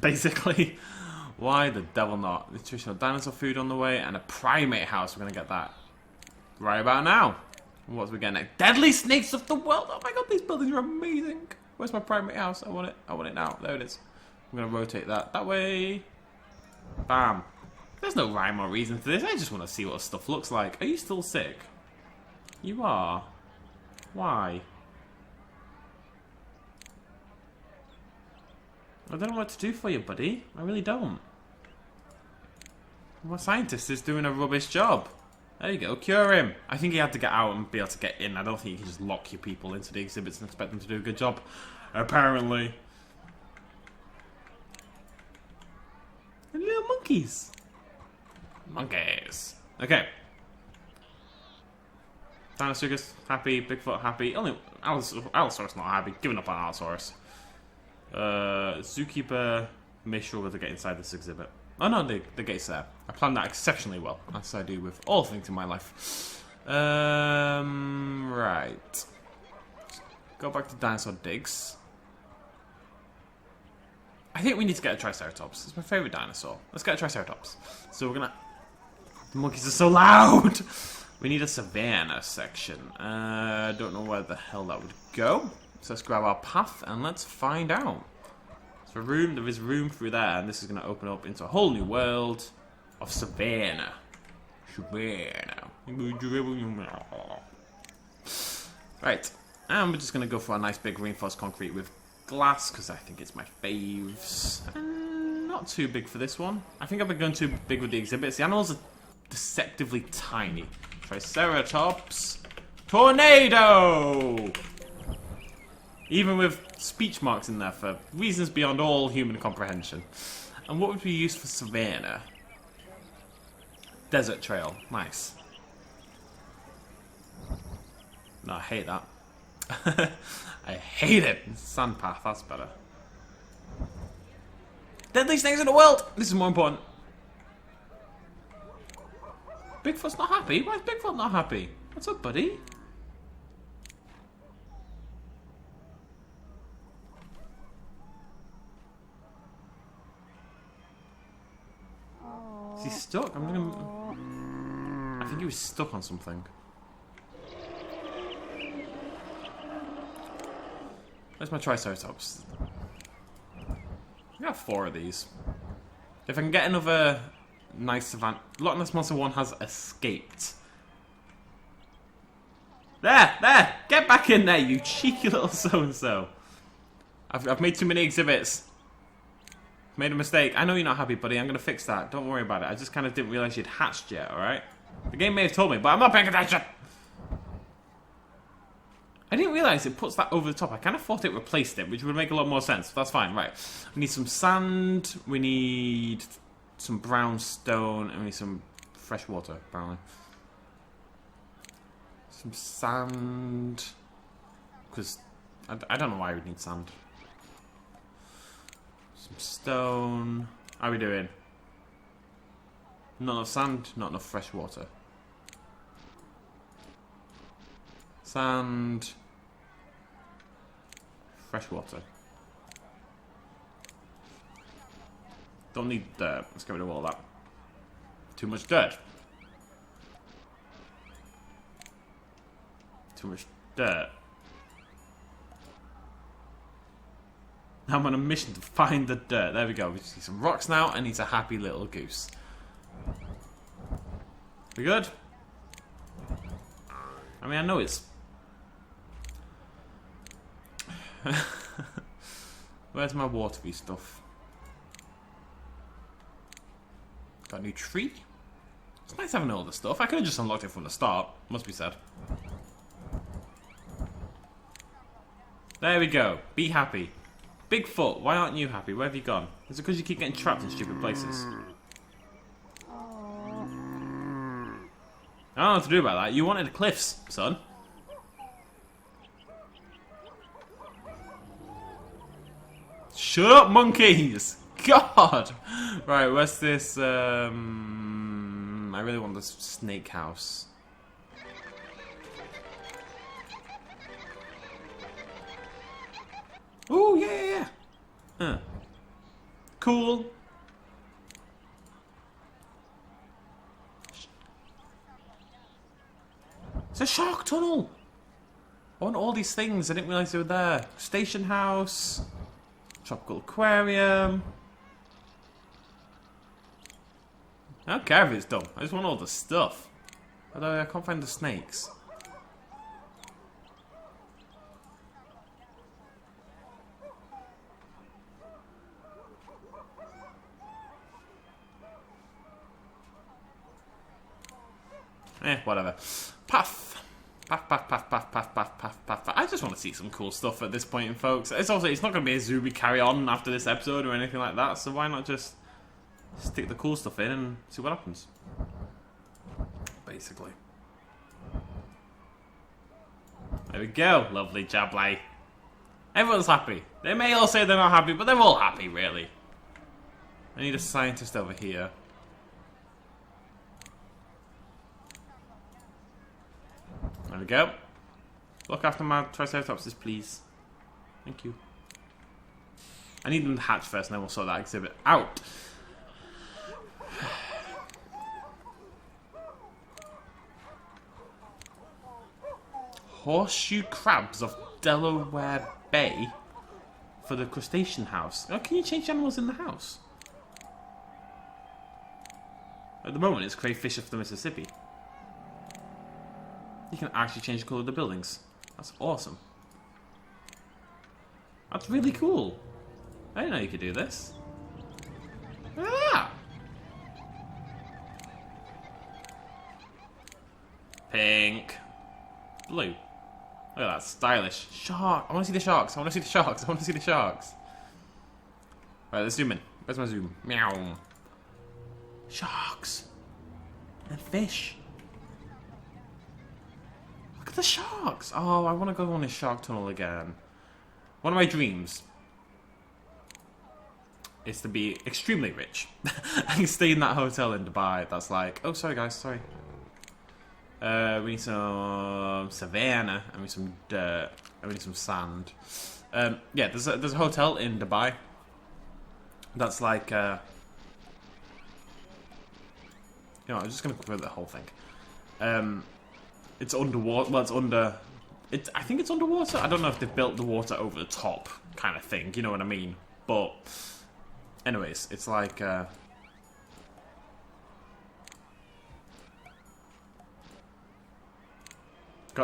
Basically. Why the devil not? Nutritional dinosaur food on the way and a primate house. We're going to get that right about now. What's we getting next? Deadly snakes of the world. Oh my god, these buildings are amazing. Where's my primate house? I want it. I want it now. There it is. I'm going to rotate that way. Bam. There's no rhyme or reason to this. I just want to see what stuff looks like. Are you still sick? You are. Why? I don't know what to do for you, buddy. I really don't. My scientist is doing a rubbish job. There you go. Cure him. I think he had to get out and be able to get in. I don't think you can just lock your people into the exhibits and expect them to do a good job. Apparently. And little monkeys. Monkeys. Okay. Dinosaurs happy. Bigfoot happy. Only Allosaurus not happy. Giving up on Allosaurus. Zookeeper may struggle to get inside this exhibit. Oh no, the gate's there. I planned that exceptionally well, as I do with all things in my life. Right. Go back to dinosaur digs. I think we need to get a Triceratops. It's my favourite dinosaur. Let's get a Triceratops. So we're gonna... The monkeys are so loud! We need a Savannah section. Don't know where the hell that would go. So let's grab our path and let's find out. So there is room through there, and this is going to open up into a whole new world of Savannah. Savannah. Right, and we're just going to go for a nice big reinforced concrete with glass, because I think it's my faves. And not too big for this one. I think I've been going too big with the exhibits. The animals are deceptively tiny. Triceratops. Tornado! Even with speech marks in there for reasons beyond all human comprehension. And what would be used for Savannah? Desert trail. Nice. No, I hate that. I hate it. Sand path, that's better. Deadly snakes in the world! This is more important. Bigfoot's not happy? Why is Bigfoot not happy? What's up, buddy? Is he stuck? I think he was stuck on something. Where's my Triceratops? I got 4 of these. If I can get another nice Savannah... Loch Ness Monster 1 has escaped. There! Get back in there, you cheeky little so-and-so. I've made too many exhibits. Made a mistake. I know you're not happy, buddy. I'm going to fix that. Don't worry about it. I just kind of didn't realize you'd hatched yet, alright? The game may have told me, but I'm not paying attention! I didn't realize it puts that over the top. I kind of thought it replaced it, which would make a lot more sense. That's fine, right. We need some sand. We need some brown stone. And we need some fresh water, apparently. Some sand. Because I don't know why we would need sand. Some stone. How are we doing? Not enough sand, not enough fresh water. Sand. Fresh water. Don't need dirt. Let's get rid of all that. Too much dirt. Too much dirt. I'm on a mission to find the dirt. There we go. We just need some rocks now, and he's a happy little goose. We good? I mean, I know it's... Where's my watery stuff? Got a new tree? It's nice having all the stuff. I could have just unlocked it from the start, must be said. There we go. Be happy. Bigfoot, why aren't you happy? Where have you gone? Is it because you keep getting trapped in stupid places? I don't know what to do about that. You wanted cliffs, son. Shut up, monkeys! god! Right, where's this? I really want this snake house. Oh yeah. Cool. It's a shark tunnel. I want all these things. I didn't realise they were there. Station house. Tropical aquarium. I don't care if it's done. I just want all the stuff. Although I can't find the snakes. Whatever. Path. Path. I just want to see some cool stuff at this point, folks. It's not going to be a zoo we carry on after this episode or anything like that, so why not just stick the cool stuff in and see what happens? Basically. There we go. Lovely Jablay. Everyone's happy. They may all say they're not happy, but they're all happy, really. I need a scientist over here. There we go. Look after my Triceratopses, please. Thank you. I need them to hatch first, and then we'll sort that exhibit out. Horseshoe crabs of Delaware Bay for the crustacean house. Oh, can you change animals in the house? At the moment, it's crayfish of the Mississippi. You can actually change the colour of the buildings. That's awesome. That's really cool. I didn't know you could do this. Ah! Pink. Blue. Look at that, stylish. Shark! I want to see the sharks, I want to see the sharks, I want to see the sharks. Right, let's zoom in. Where's my zoom? Meow. Sharks. And fish. Look at the sharks! Oh, I want to go on this shark tunnel again. One of my dreams is to be extremely rich. I can stay in that hotel in Dubai that's like... Oh, sorry guys, sorry. We need some Savannah, and we need some dirt, and we need some sand. Yeah, there's a hotel in Dubai that's like... You know, I'm just going to cover the whole thing. It's underwater. Well, it's under. I think it's underwater. I don't know if they've built the water over the top, kind of thing. You know what I mean? But, anyways, it's like. Gotta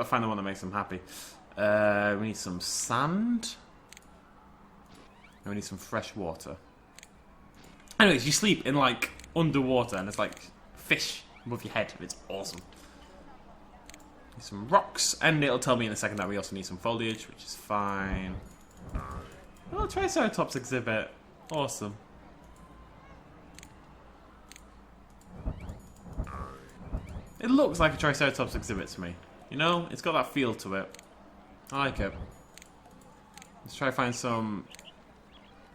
find the one that makes them happy. We need some sand. And we need some fresh water. Anyways, you sleep in like underwater, and it's like fish above your head. It's awesome. Need some rocks, and it'll tell me in a second that we also need some foliage, which is fine. Oh, Triceratops exhibit. Awesome. It looks like a Triceratops exhibit to me. You know, it's got that feel to it. I like it. Let's try to find some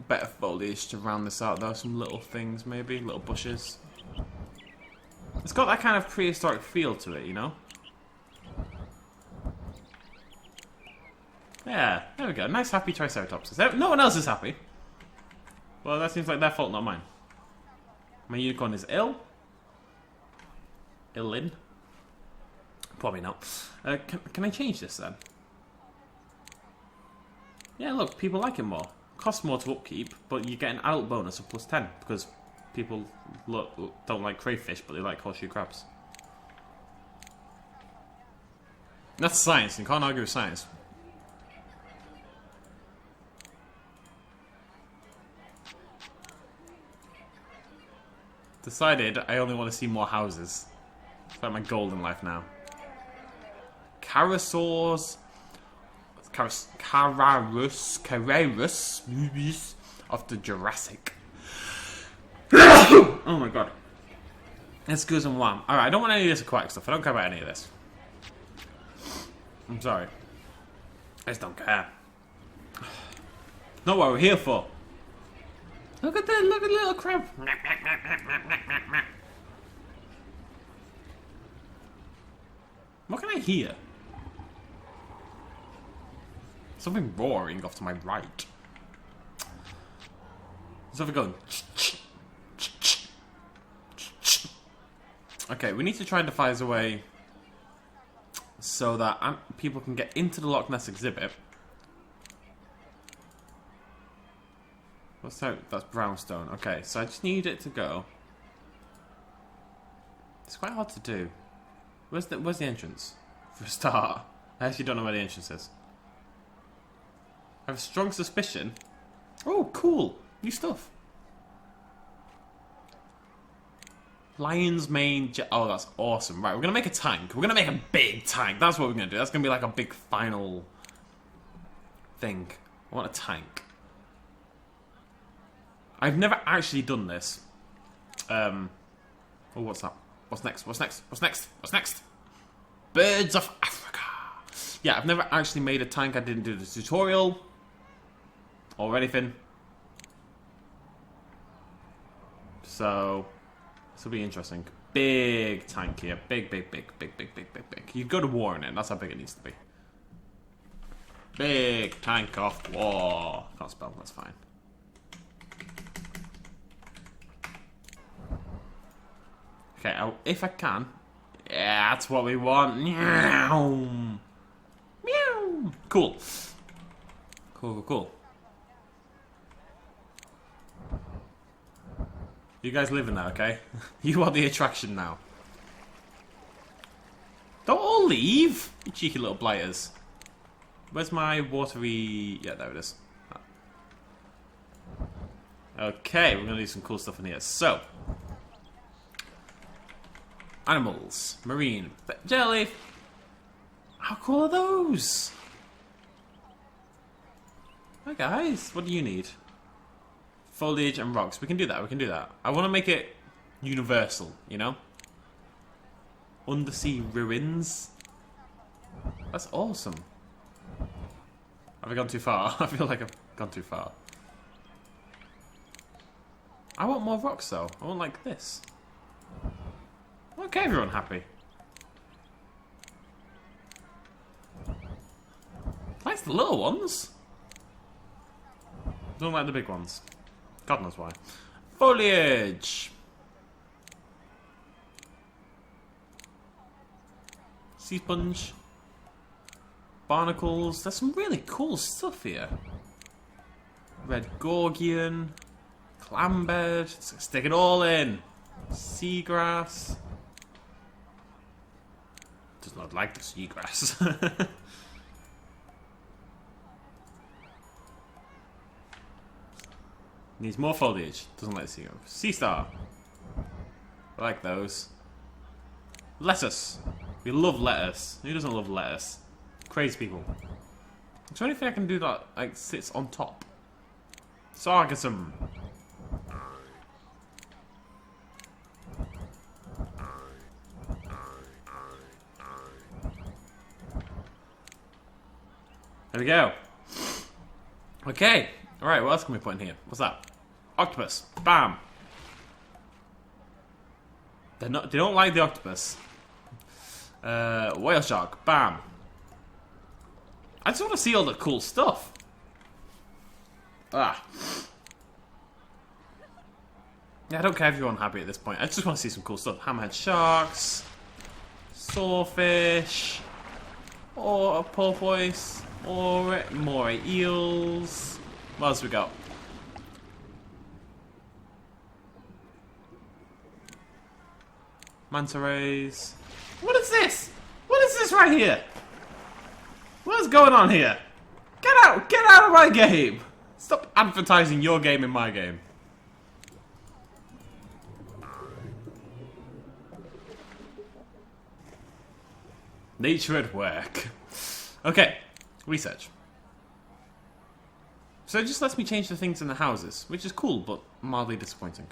better foliage to round this out though. Some little things maybe, little bushes. It's got that kind of prehistoric feel to it, you know? Yeah, there we go. Nice happy Triceratops. No one else is happy. Well, that seems like their fault, not mine. My unicorn is ill. Ill-in. Probably not. Can I change this then? Yeah, look, people like it more. Costs more to upkeep, but you get an adult bonus of +10 because people don't like crayfish, but they like horseshoe crabs. That's science, and you can't argue with science. Decided I only want to see more houses. It's like my goal in life now. Carosaurs. Cararus movies of the Jurassic. Oh my god. Excuse me, Alright, I don't want any of this aquatic stuff. I don't care about any of this. I'm sorry. I just don't care. Not what we're here for. Look at the little crab. What can I hear? Something roaring off to my right. Something going. Okay, we need to try and devise a way so that people can get into the Loch Ness exhibit. What's that? That's brownstone. Okay, so I just need it to go. It's quite hard to do. Where's the entrance? For a start. I actually don't know where the entrance is. I have a strong suspicion. Oh, cool. New stuff. Lion's mane. Oh, that's awesome. Right, we're going to make a tank. We're going to make a big tank. That's what we're going to do. That's going to be like a big final thing. I want a tank. I've never actually done this. Oh, what's that? What's next? What's next? What's next? What's next? Birds of Africa. Yeah, I've never actually made a tank. I didn't do the tutorial or anything. So, this will be interesting. Big tank here. Big. You go to war in it. That's how big it needs to be. Big tank of war. Can't spell. That's fine. Okay, if I can. Yeah, that's what we want. Meow. Meow. Cool. Cool. You guys live in there, okay? You are the attraction now. Don't all leave, you cheeky little blighters. Where's my watery... Yeah, there it is. Okay, we're going to do some cool stuff in here. So... Animals. Marine. Jelly. How cool are those? Hi guys, what do you need? Foliage and rocks. We can do that. I want to make it universal, you know? Undersea ruins. That's awesome. Have I gone too far? I feel like I've gone too far. I want more rocks though. I want like this. Okay, everyone happy. Nice the little ones. Don't like the big ones. God knows why. Foliage. Sea sponge. Barnacles. There's some really cool stuff here. Red Gorgian. Clambed. Stick it all in. Seagrass. Does not like the seagrass. Needs more foliage. Doesn't like the seagrass. Sea star. I like those. Lettuce. We love lettuce. Who doesn't love lettuce? Crazy people. Is there anything I can do that like sits on top? Sargassum. There we go. Okay. Alright, what else can we put in here? What's that? Octopus. Bam. They don't like the octopus. Whale shark. Bam. I just want to see all the cool stuff. Ah. Yeah, I don't care if you're unhappy at this point. I just want to see some cool stuff. Hammerhead sharks. Sawfish. Or porpoise. Or more eels. What else we got? Manta rays. What is this? What is this right here? What is going on here? Get out! Get out of my game! Stop advertising your game in my game. Nature at work. Okay, research. So it just lets me change the things in the houses, which is cool, but mildly disappointing.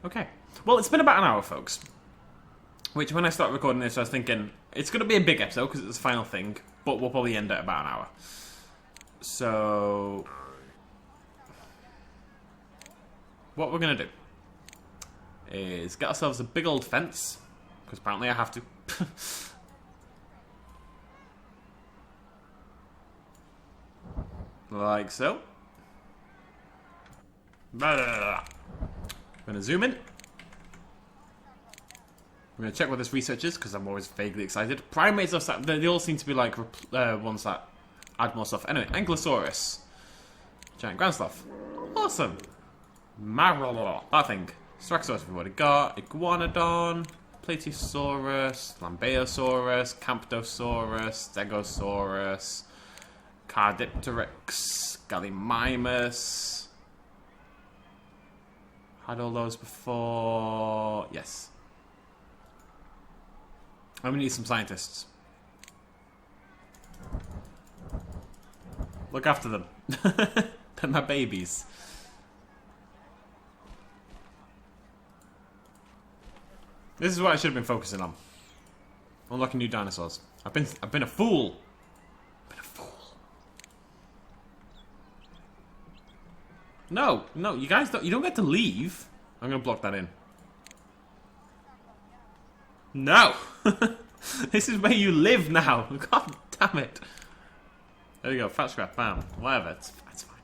Okay. Well, it's been about an hour, folks. Which, when I started recording this, I was thinking, It's going to be a big episode because it's the final thing, but we'll probably end at about an hour. So, what we're going to do is get ourselves a big old fence, because apparently I have to. Like so. I'm going to zoom in. I'm going to check what this research is, because I'm always vaguely excited. Primates, they all seem to be like ones that add more stuff. Anyway, Ankylosaurus. Giant ground sloth. Awesome. That thing. Styracosaurus we've already got. Iguanodon. Plateosaurus. Lambeosaurus. Camptosaurus. Stegosaurus. Cardipteryx. Gallimimus. Had all those before. Yes. I'm gonna need some scientists. Look after them. They're my babies. This is what I should have been focusing on. Unlocking new dinosaurs. I've been a fool. No, you guys don't get to leave. I'm gonna block that in. No! This is where you live now. God damn it. There you go, fat scrap, bam. Whatever, that's fine.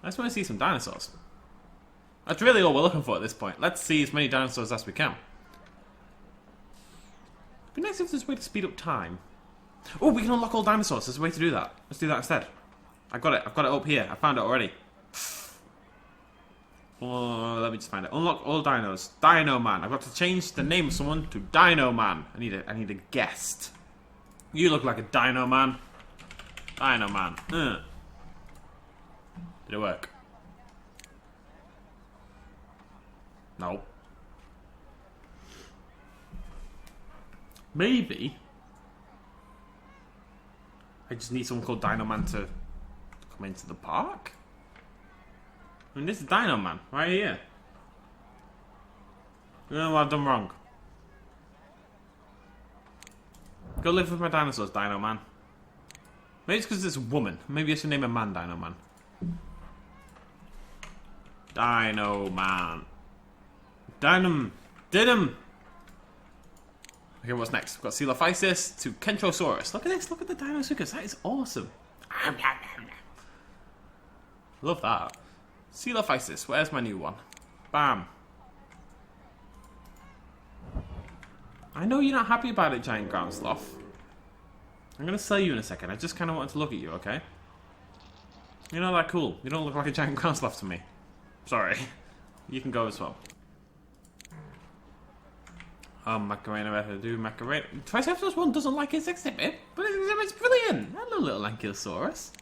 I just want to see some dinosaurs. That's really all we're looking for at this point. Let's see as many dinosaurs as we can. It'd be nice if there's a way to speed up time. Oh, we can unlock all dinosaurs. There's a way to do that. Let's do that instead. I've got it up here. I found it already. Oh, let me just find it. Unlock all dinos. Dino Man. I've got to change the name of someone to Dino Man. I need a guest. You look like a Dino Man. Dino Man. Did it work? No. Maybe I just need someone called Dino Man to come into the park? I mean, this is Dino Man, right here. You know what I've done wrong. Go live with my dinosaurs, Dino Man. Maybe it's because it's a woman. Maybe I should name a man Dino Man. Dino Man. Dinum. Okay, what's next? We've got Coelophysis to Kentrosaurus. Look at this. Look at the Dinosuchus. That is awesome. Love that. Coelophysis, where's my new one? Bam. I know you're not happy about it, giant ground sloth. I'm gonna sell you in a second. I just kind of wanted to look at you, okay? You're not that cool. You don't look like a giant ground sloth to me. Sorry. You can go as well. Macarena, better do Macarena. Triceratops one doesn't like his exhibit, but his exhibit's brilliant. Hello, little Ankylosaurus.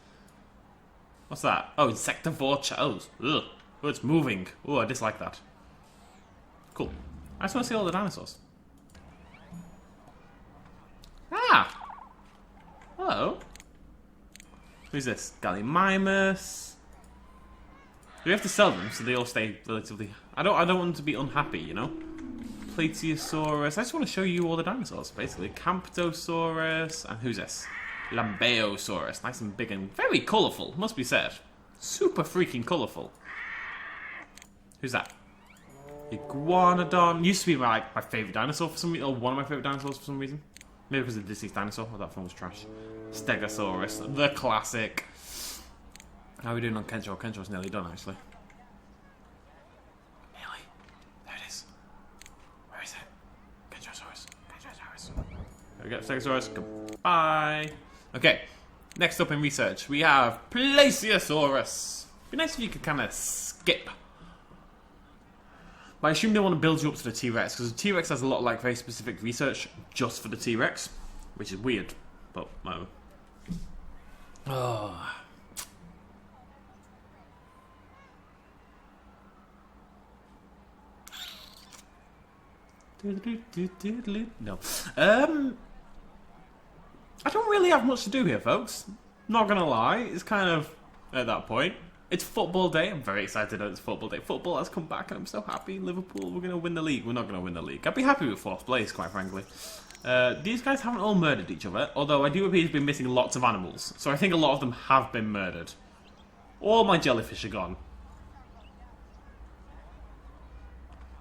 What's that? Oh, insectivore chows. Ugh. Oh, it's moving. Oh, I dislike that. Cool. I just want to see all the dinosaurs. Ah! Hello. Who's this? Gallimimus. We have to sell them so they all stay relatively... I don't want them to be unhappy, you know? Plateosaurus. I just want to show you all the dinosaurs, basically. Camptosaurus. And who's this? Lambeosaurus. Nice and big and very colourful, must be said. Super freaking colourful. Who's that? Iguanodon. Used to be my favourite dinosaur for some reason, or one of my favourite dinosaurs for some reason. Maybe because of the deceased dinosaur. Oh, that film was trash. Stegosaurus. The classic. How are we doing on Kentro? Kentro's nearly done, actually. Nearly. There it is. Where is it? Kentrosaurus. There we go. Stegosaurus. Goodbye. Okay. Next up in research, we have Plesiosaurus. It'd be nice if you could kind of skip. But I assume they want to build you up to the T-Rex, because the T-Rex has a lot of like very specific research just for the T-Rex, which is weird, but whatever. Oh. No. I don't really have much to do here, folks. Not gonna lie, it's kind of at that point. It's football day. I'm very excited that it's football day. Football has come back and I'm so happy. Liverpool, we're going to win the league. We're not going to win the league. I'd be happy with 4th place, quite frankly. These guys haven't all murdered each other, although I do appear to be missing lots of animals. So I think a lot of them have been murdered. All my jellyfish are gone.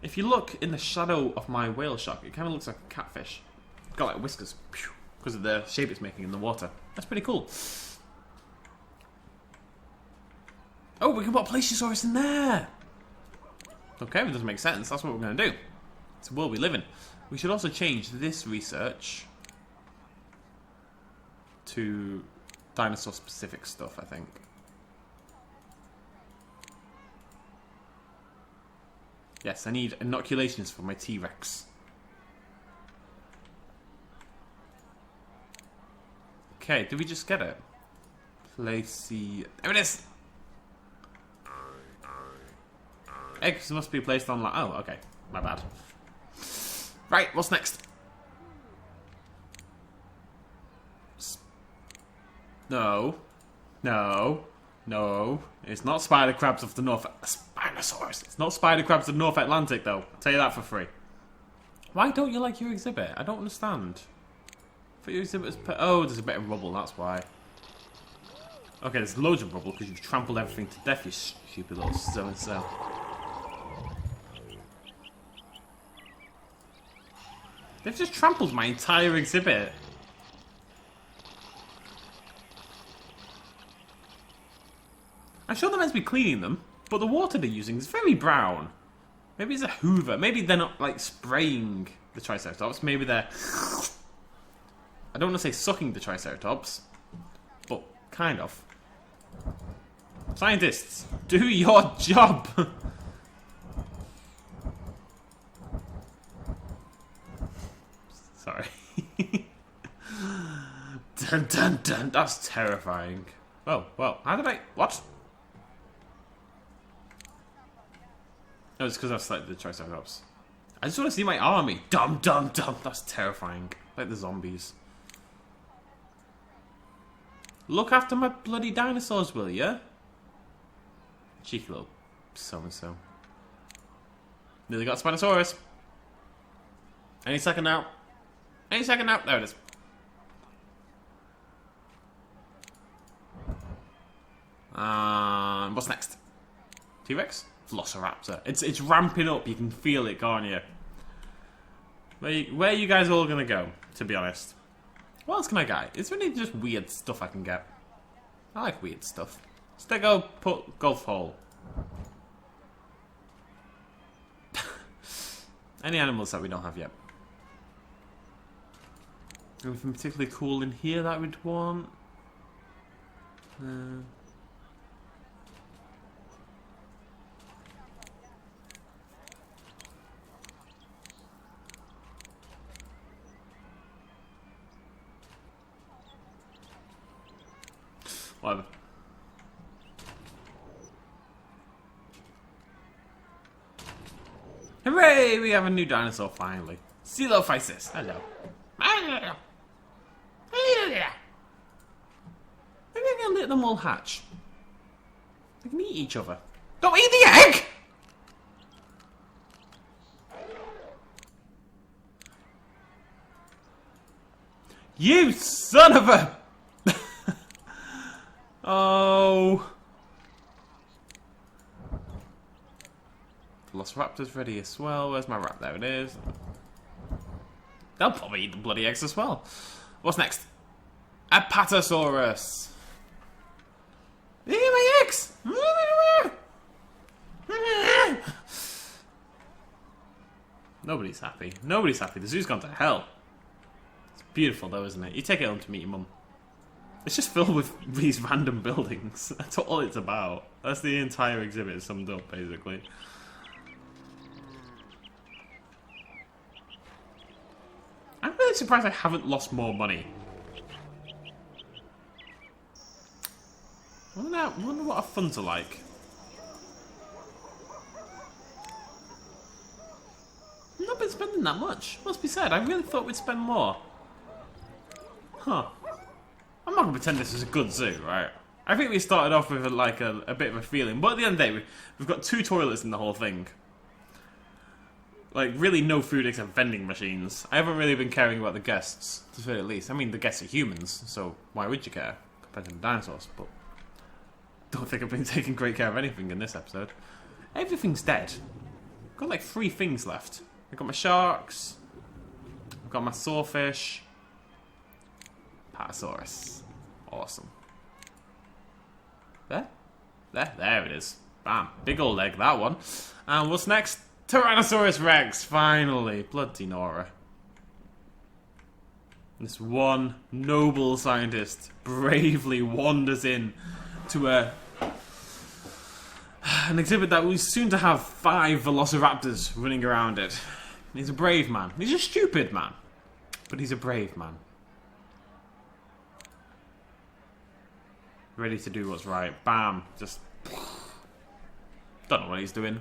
If you look in the shadow of my whale shark, it kind of looks like a catfish. It's got like whiskers, because of the shape it's making in the water. That's pretty cool. Oh, we can put a Plesiosaurus in there! Okay, it doesn't make sense. That's what we're going to do. It's the world we live in. We should also change this research to dinosaur-specific stuff, I think. Yes, I need inoculations for my T-Rex. Okay, did we just get it? Placey... There it is! Eggs must be placed on... Oh, okay. My bad. Right, what's next? No. No. No. It's not spider crabs of the North... Spinosaurus. It's not spider crabs of the North Atlantic, though. I'll tell you that for free. Why don't you like your exhibit? I don't understand. For your exhibit... Oh, there's a bit of rubble, that's why. Okay, there's loads of rubble because you've trampled everything to death, you stupid little so-and-so. They've just trampled my entire exhibit. I'm sure they're meant to be cleaning them, but the water they're using is very brown. Maybe it's a hoover. Maybe they're not, like, spraying the Triceratops. Maybe they're... I don't want to say sucking the Triceratops, but kind of. Scientists, do your job! Sorry. Dun dun dun, that's terrifying. Oh, well, how did I... What? No, it's because I've selected the Triceratops. I just want to see my army. Dum dum dum, that's terrifying. Like the zombies. Look after my bloody dinosaurs, will ya? Cheeky little so-and-so. Nearly got Spinosaurus. Any second now. Any second now. There it is. What's next? T-Rex? Velociraptor. It's ramping up. You can feel it, can't you? Where are you guys all gonna go, to be honest? What else can I get? It's really just weird stuff I can get. I like weird stuff. Stego, put golf hole. Any animals that we don't have yet? Anything particularly cool in here that we'd want? Whatever. Hooray! We have a new dinosaur finally. Coelophysis. Hello. Maybe I can let them all hatch. They can eat each other. Don't eat the egg! You son of a... Oh. Velociraptor's ready as well. Where's my rat? There it is. They'll probably eat the bloody eggs as well. What's next? Apatosaurus. Eat my eggs! Nobody's happy. Nobody's happy. The zoo's gone to hell. It's beautiful though, isn't it? You take it home to meet your mum. It's just filled with these random buildings. That's all it's about. That's the entire exhibit summed up, basically. I'm really surprised I haven't lost more money. I wonder what our funds are like. I've not been spending that much, must be said. I really thought we'd spend more. Huh. I'm not going to pretend this is a good zoo, right? I think we started off with like a bit of a feeling, but at the end of the day, we've got 2 toilets in the whole thing. like, really no food except vending machines. I haven't really been caring about the guests, to say the least. I mean, the guests are humans, so why would you care compared to the dinosaurs? But don't think I've been taking great care of anything in this episode. Everything's dead. I've got like 3 things left. I've got my sharks. I've got my sawfish. Patasaurus. Awesome. There it is. Bam. Big old egg, that one. And what's next? Tyrannosaurus Rex, finally. Bloody Nora. This one noble scientist bravely wanders in to an exhibit that was soon to have 5 velociraptors running around it. He's a brave man. He's a stupid man, but he's a brave man. Ready to do what's right. Bam. Just... don't know what he's doing.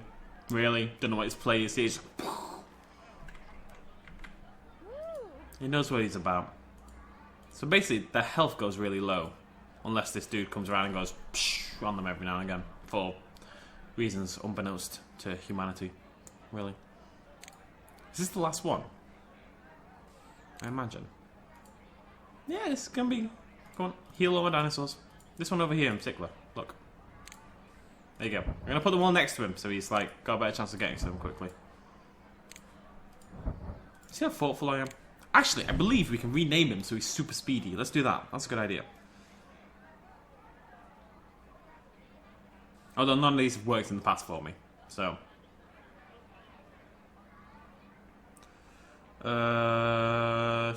Really? Don't know what his play is. He's... he knows what he's about. So basically, their health goes really low. Unless this dude comes around and goes on them every now and again. For reasons unbeknownst to humanity. Really. Is this the last one? I imagine. Yeah, this is gonna be... come on. Heal over dinosaurs. This one over here in particular. Look. There you go. I'm going to put the one next to him so he's like got a better chance of getting to them quickly. See how thoughtful I am? Actually, I believe we can rename him so he's super speedy. Let's do that. That's a good idea. Although none of these have worked in the past for me. So.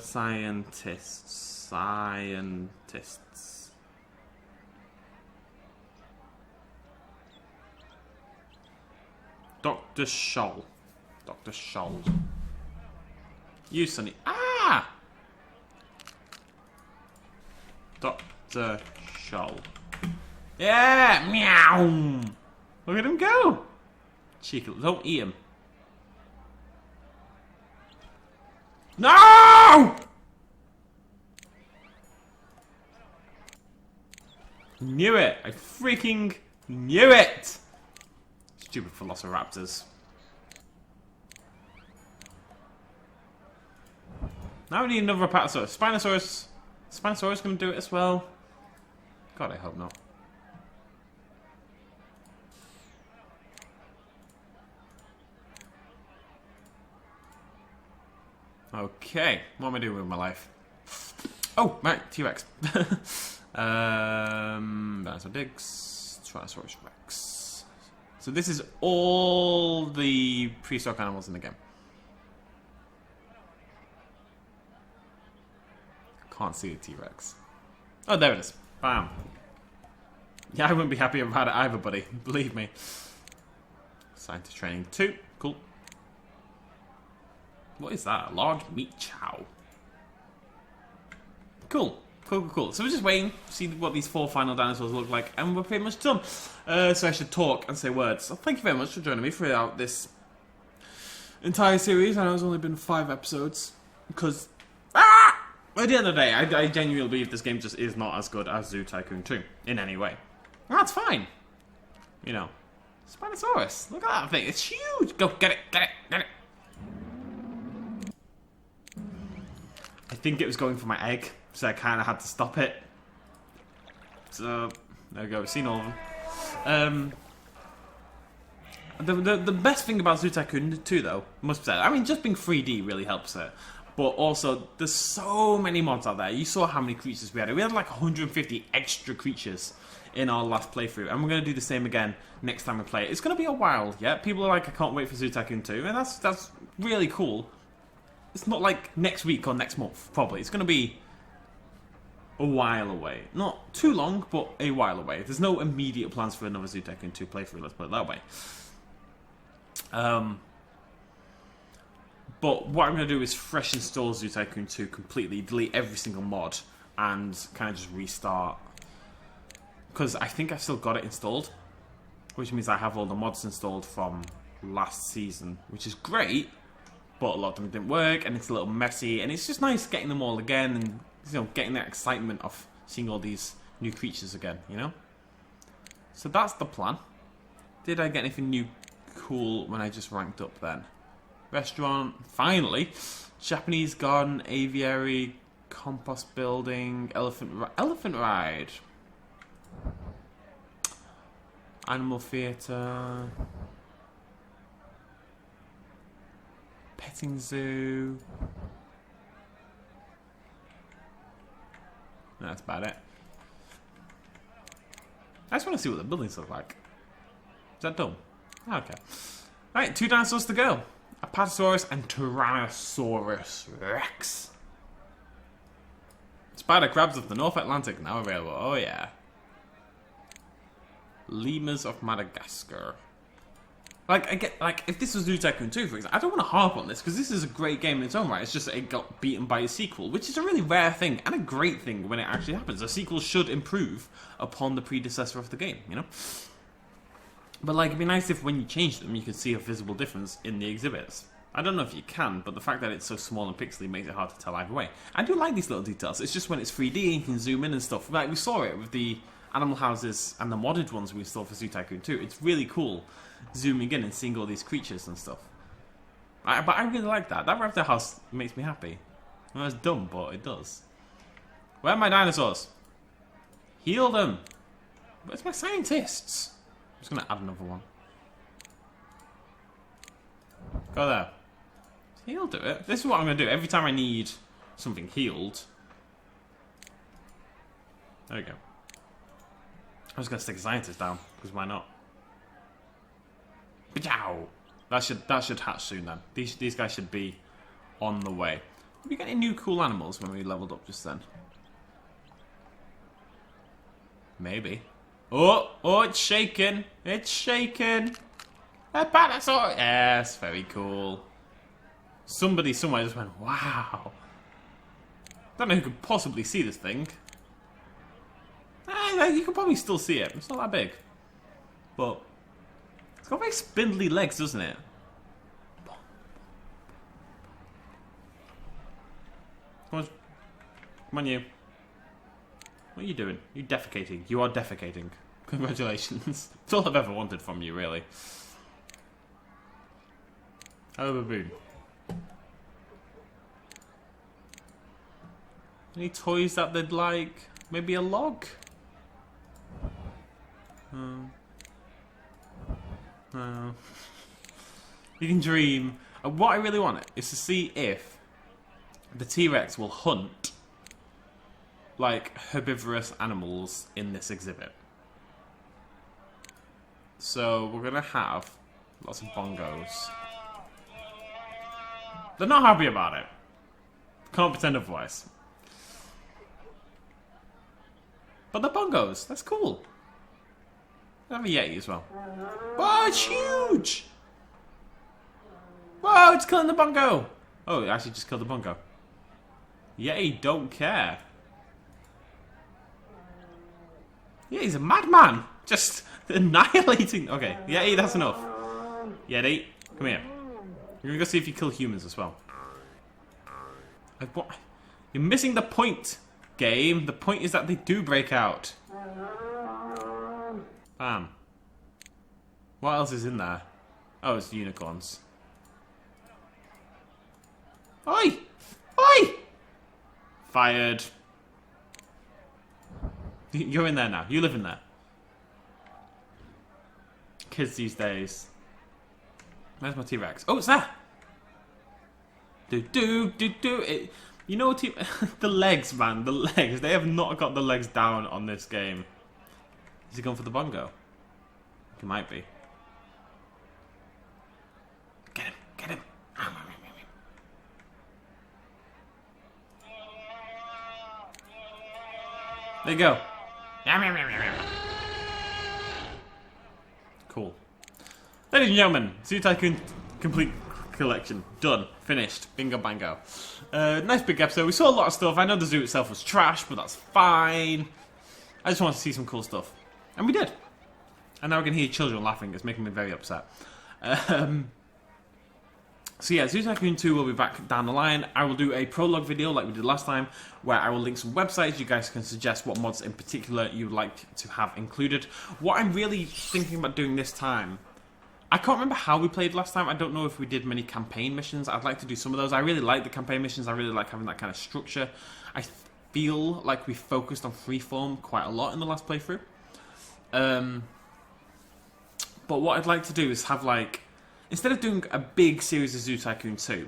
Scientists. Dr. Scholl. Dr. Scholl. You, Sonny. Ah! Dr. Scholl. Yeah! Meow! Look at him go! Cheeky. Don't eat him. No! Knew it! I freaking knew it! Stupid velociraptors. Now we need another Apatosaurus. Spinosaurus. Spinosaurus gonna do it as well. God, I hope not. Okay, what am I doing with my life? Oh, right, T-Rex. Dinosaur Digs. Tyrannosaurus Rex. So this is all the prehistoric animals in the game. Can't see a T-Rex. Oh, there it is. Bam. Yeah, I wouldn't be happy about it either, buddy. Believe me. Scientist training 2. Cool. What is that? A large meat chow. Cool. Cool. So we're just waiting to see what these 4 final dinosaurs look like, and we're pretty much done. So I should talk and say words. So thank you very much for joining me throughout this entire series. I know it's only been 5 episodes, because at the end of the day, I genuinely believe this game just is not as good as Zoo Tycoon 2 in any way. And that's fine. You know, Spinosaurus. Look at that thing. It's huge. Go get it. I think it was going for my egg, so I kind of had to stop it. So, there we go, we've seen all of them. The best thing about Zoo Tycoon 2, though, must be said, I mean, just being 3D really helps it. But also, there's so many mods out there. You saw how many creatures we had. We had like 150 extra creatures in our last playthrough. And we're going to do the same again next time we play it. It's going to be a while, yeah? People are like, I can't wait for Zoo Tycoon 2. And that's really cool. It's not like next week or next month, probably. It's going to be a while away. Not too long, but a while away. There's no immediate plans for another Zoo Tycoon 2 playthrough, let's put it that way. But what I'm going to do is fresh install Zoo Tycoon 2 completely, delete every single mod, and kind of just restart. Because I think I've still got it installed, which means I have all the mods installed from last season, which is great. But a lot of them didn't work, and it's a little messy, and it's just nice getting them all again, and you know, getting that excitement of seeing all these new creatures again, you know? So that's the plan. Did I get anything new cool when I just ranked up then? restaurant, finally. Japanese garden, aviary, compost building, elephant ride. Animal theatre. Petting zoo. That's about it. I just want to see what the buildings look like. Is that done? Oh, okay. Alright, 2 dinosaurs to go. Apatosaurus and Tyrannosaurus Rex. Spider crabs of the North Atlantic now available. Oh yeah. Lemurs of Madagascar. Like, I get, like, if this was Zoo Tycoon 2, for example, I don't want to harp on this, because this is a great game in its own right. It's just that it got beaten by a sequel, which is a really rare thing, and a great thing when it actually happens. A sequel should improve upon the predecessor of the game, you know? But, like, it'd be nice if when you change them, you could see a visible difference in the exhibits. I don't know if you can, but the fact that it's so small and pixely makes it hard to tell either way. I do like these little details. It's just when it's 3D, you can zoom in and stuff. Like, we saw it with the animal houses and the modded ones we saw for Zoo Tycoon 2. It's really cool zooming in and seeing all these creatures and stuff. But I really like that. That raptor house makes me happy. Well, it's dumb, but it does. Where are my dinosaurs? Heal them! Where's my scientists? I'm just gonna add another one. Go there. He'll do it. This is what I'm gonna do. Every time I need something healed. There we go. I'm just gonna stick a scientist down, because why not? Pachow! That should hatch soon then. These guys should be on the way. Did we get any new cool animals when we leveled up just then? Maybe. Oh, it's shaking! It's shaking! A dinosaur! Yes, very cool. Somebody somewhere just went, wow. Don't know who could possibly see this thing. You can probably still see it. It's not that big. But it's got very spindly legs, doesn't it? Come on, you. What are you doing? You're defecating. You are defecating. Congratulations. It's all I've ever wanted from you, really. Hello, baboon. Any toys that they'd like? Maybe a log? No. You can dream. What I really want is to see if the T-Rex will hunt like herbivorous animals in this exhibit. So we're gonna have lots of bongos. They're not happy about it. Can't pretend otherwise. But the bongos, that's cool. I have a Yeti as well. Whoa, it's huge! Whoa, it's killing the bongo! Oh, it actually just killed the bongo. Yeti don't care. Yeah, he's a madman! Just annihilating. Okay, Yeti, that's enough. Yeti, come here. We're gonna go see if you kill humans as well. What? You're missing the point, game. The point is that they do break out. Bam. What else is in there? Oh, it's unicorns. Oi! Oi! Fired. You're in there now. You live in there. Kids these days. Where's my T-Rex? Oh, it's there! Do. You know what? The legs, man. The legs. They have not got the legs down on this game. Is he going for the bongo? He might be. Get him. Get him. There you go. Cool. Ladies and gentlemen, Zoo Tycoon Complete Collection. Done. Finished. Bingo bango. Nice big episode. We saw a lot of stuff. I know the zoo itself was trash, but that's fine. I just wanted to see some cool stuff. And we did. And now I can hear children laughing. It's making me very upset. So yeah, Zoo Tycoon 2 will be back down the line. I will do a prologue video like we did last time, where I will link some websites. You guys can suggest what mods in particular you would like to have included. What I'm really thinking about doing this time, I can't remember how we played last time. I don't know if we did many campaign missions. I'd like to do some of those. I really like the campaign missions. I really like having that kind of structure. I feel like we focused on freeform quite a lot in the last playthrough. But what I'd like to do is have, like, instead of doing a big series of Zoo Tycoon 2,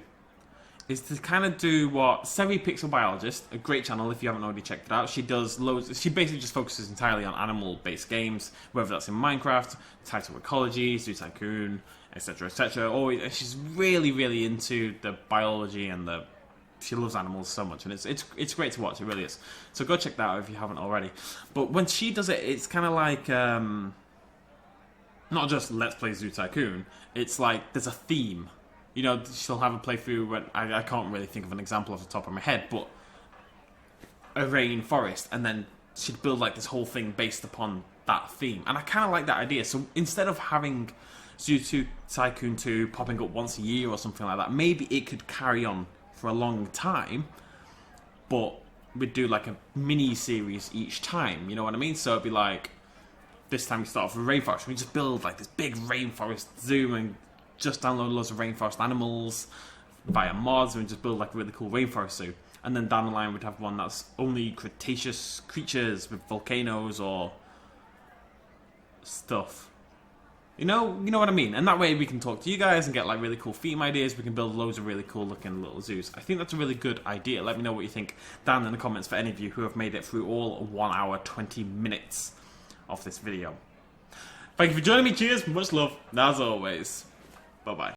is to kind of do what Seri Pixel Biologist, a great channel if you haven't already checked it out. She does loads. She basically just focuses entirely on animal-based games, whether that's in Minecraft, Title Ecology, Zoo Tycoon, etc., etc. Or she's really, really into the biology and the. She loves animals so much, and it's great to watch. It really is. So go check that out if you haven't already. But when she does it, it's kind of like not just Let's Play Zoo Tycoon. It's like there's a theme. You know, she'll have a playthrough when I can't really think of an example off the top of my head, but a rainforest, and then she'd build like this whole thing based upon that theme. And I kind of like that idea. So instead of having Zoo Tycoon 2 popping up once a year or something like that, maybe it could carry on for a long time, but we'd do like a mini series each time. You know what I mean? So it'd be like this time we start off with rainforest. We just build like this big rainforest zoo and just download loads of rainforest animals via mods and just build like a really cool rainforest zoo. And then down the line we'd have one that's only Cretaceous creatures with volcanoes or stuff. You know what I mean? And that way we can talk to you guys and get like really cool theme ideas. We can build loads of really cool looking little zoos. I think that's a really good idea. Let me know what you think down in the comments for any of you who have made it through all 1 hour 20 minutes of this video. Thank you for joining me. Cheers. Much love. As always. Bye-bye.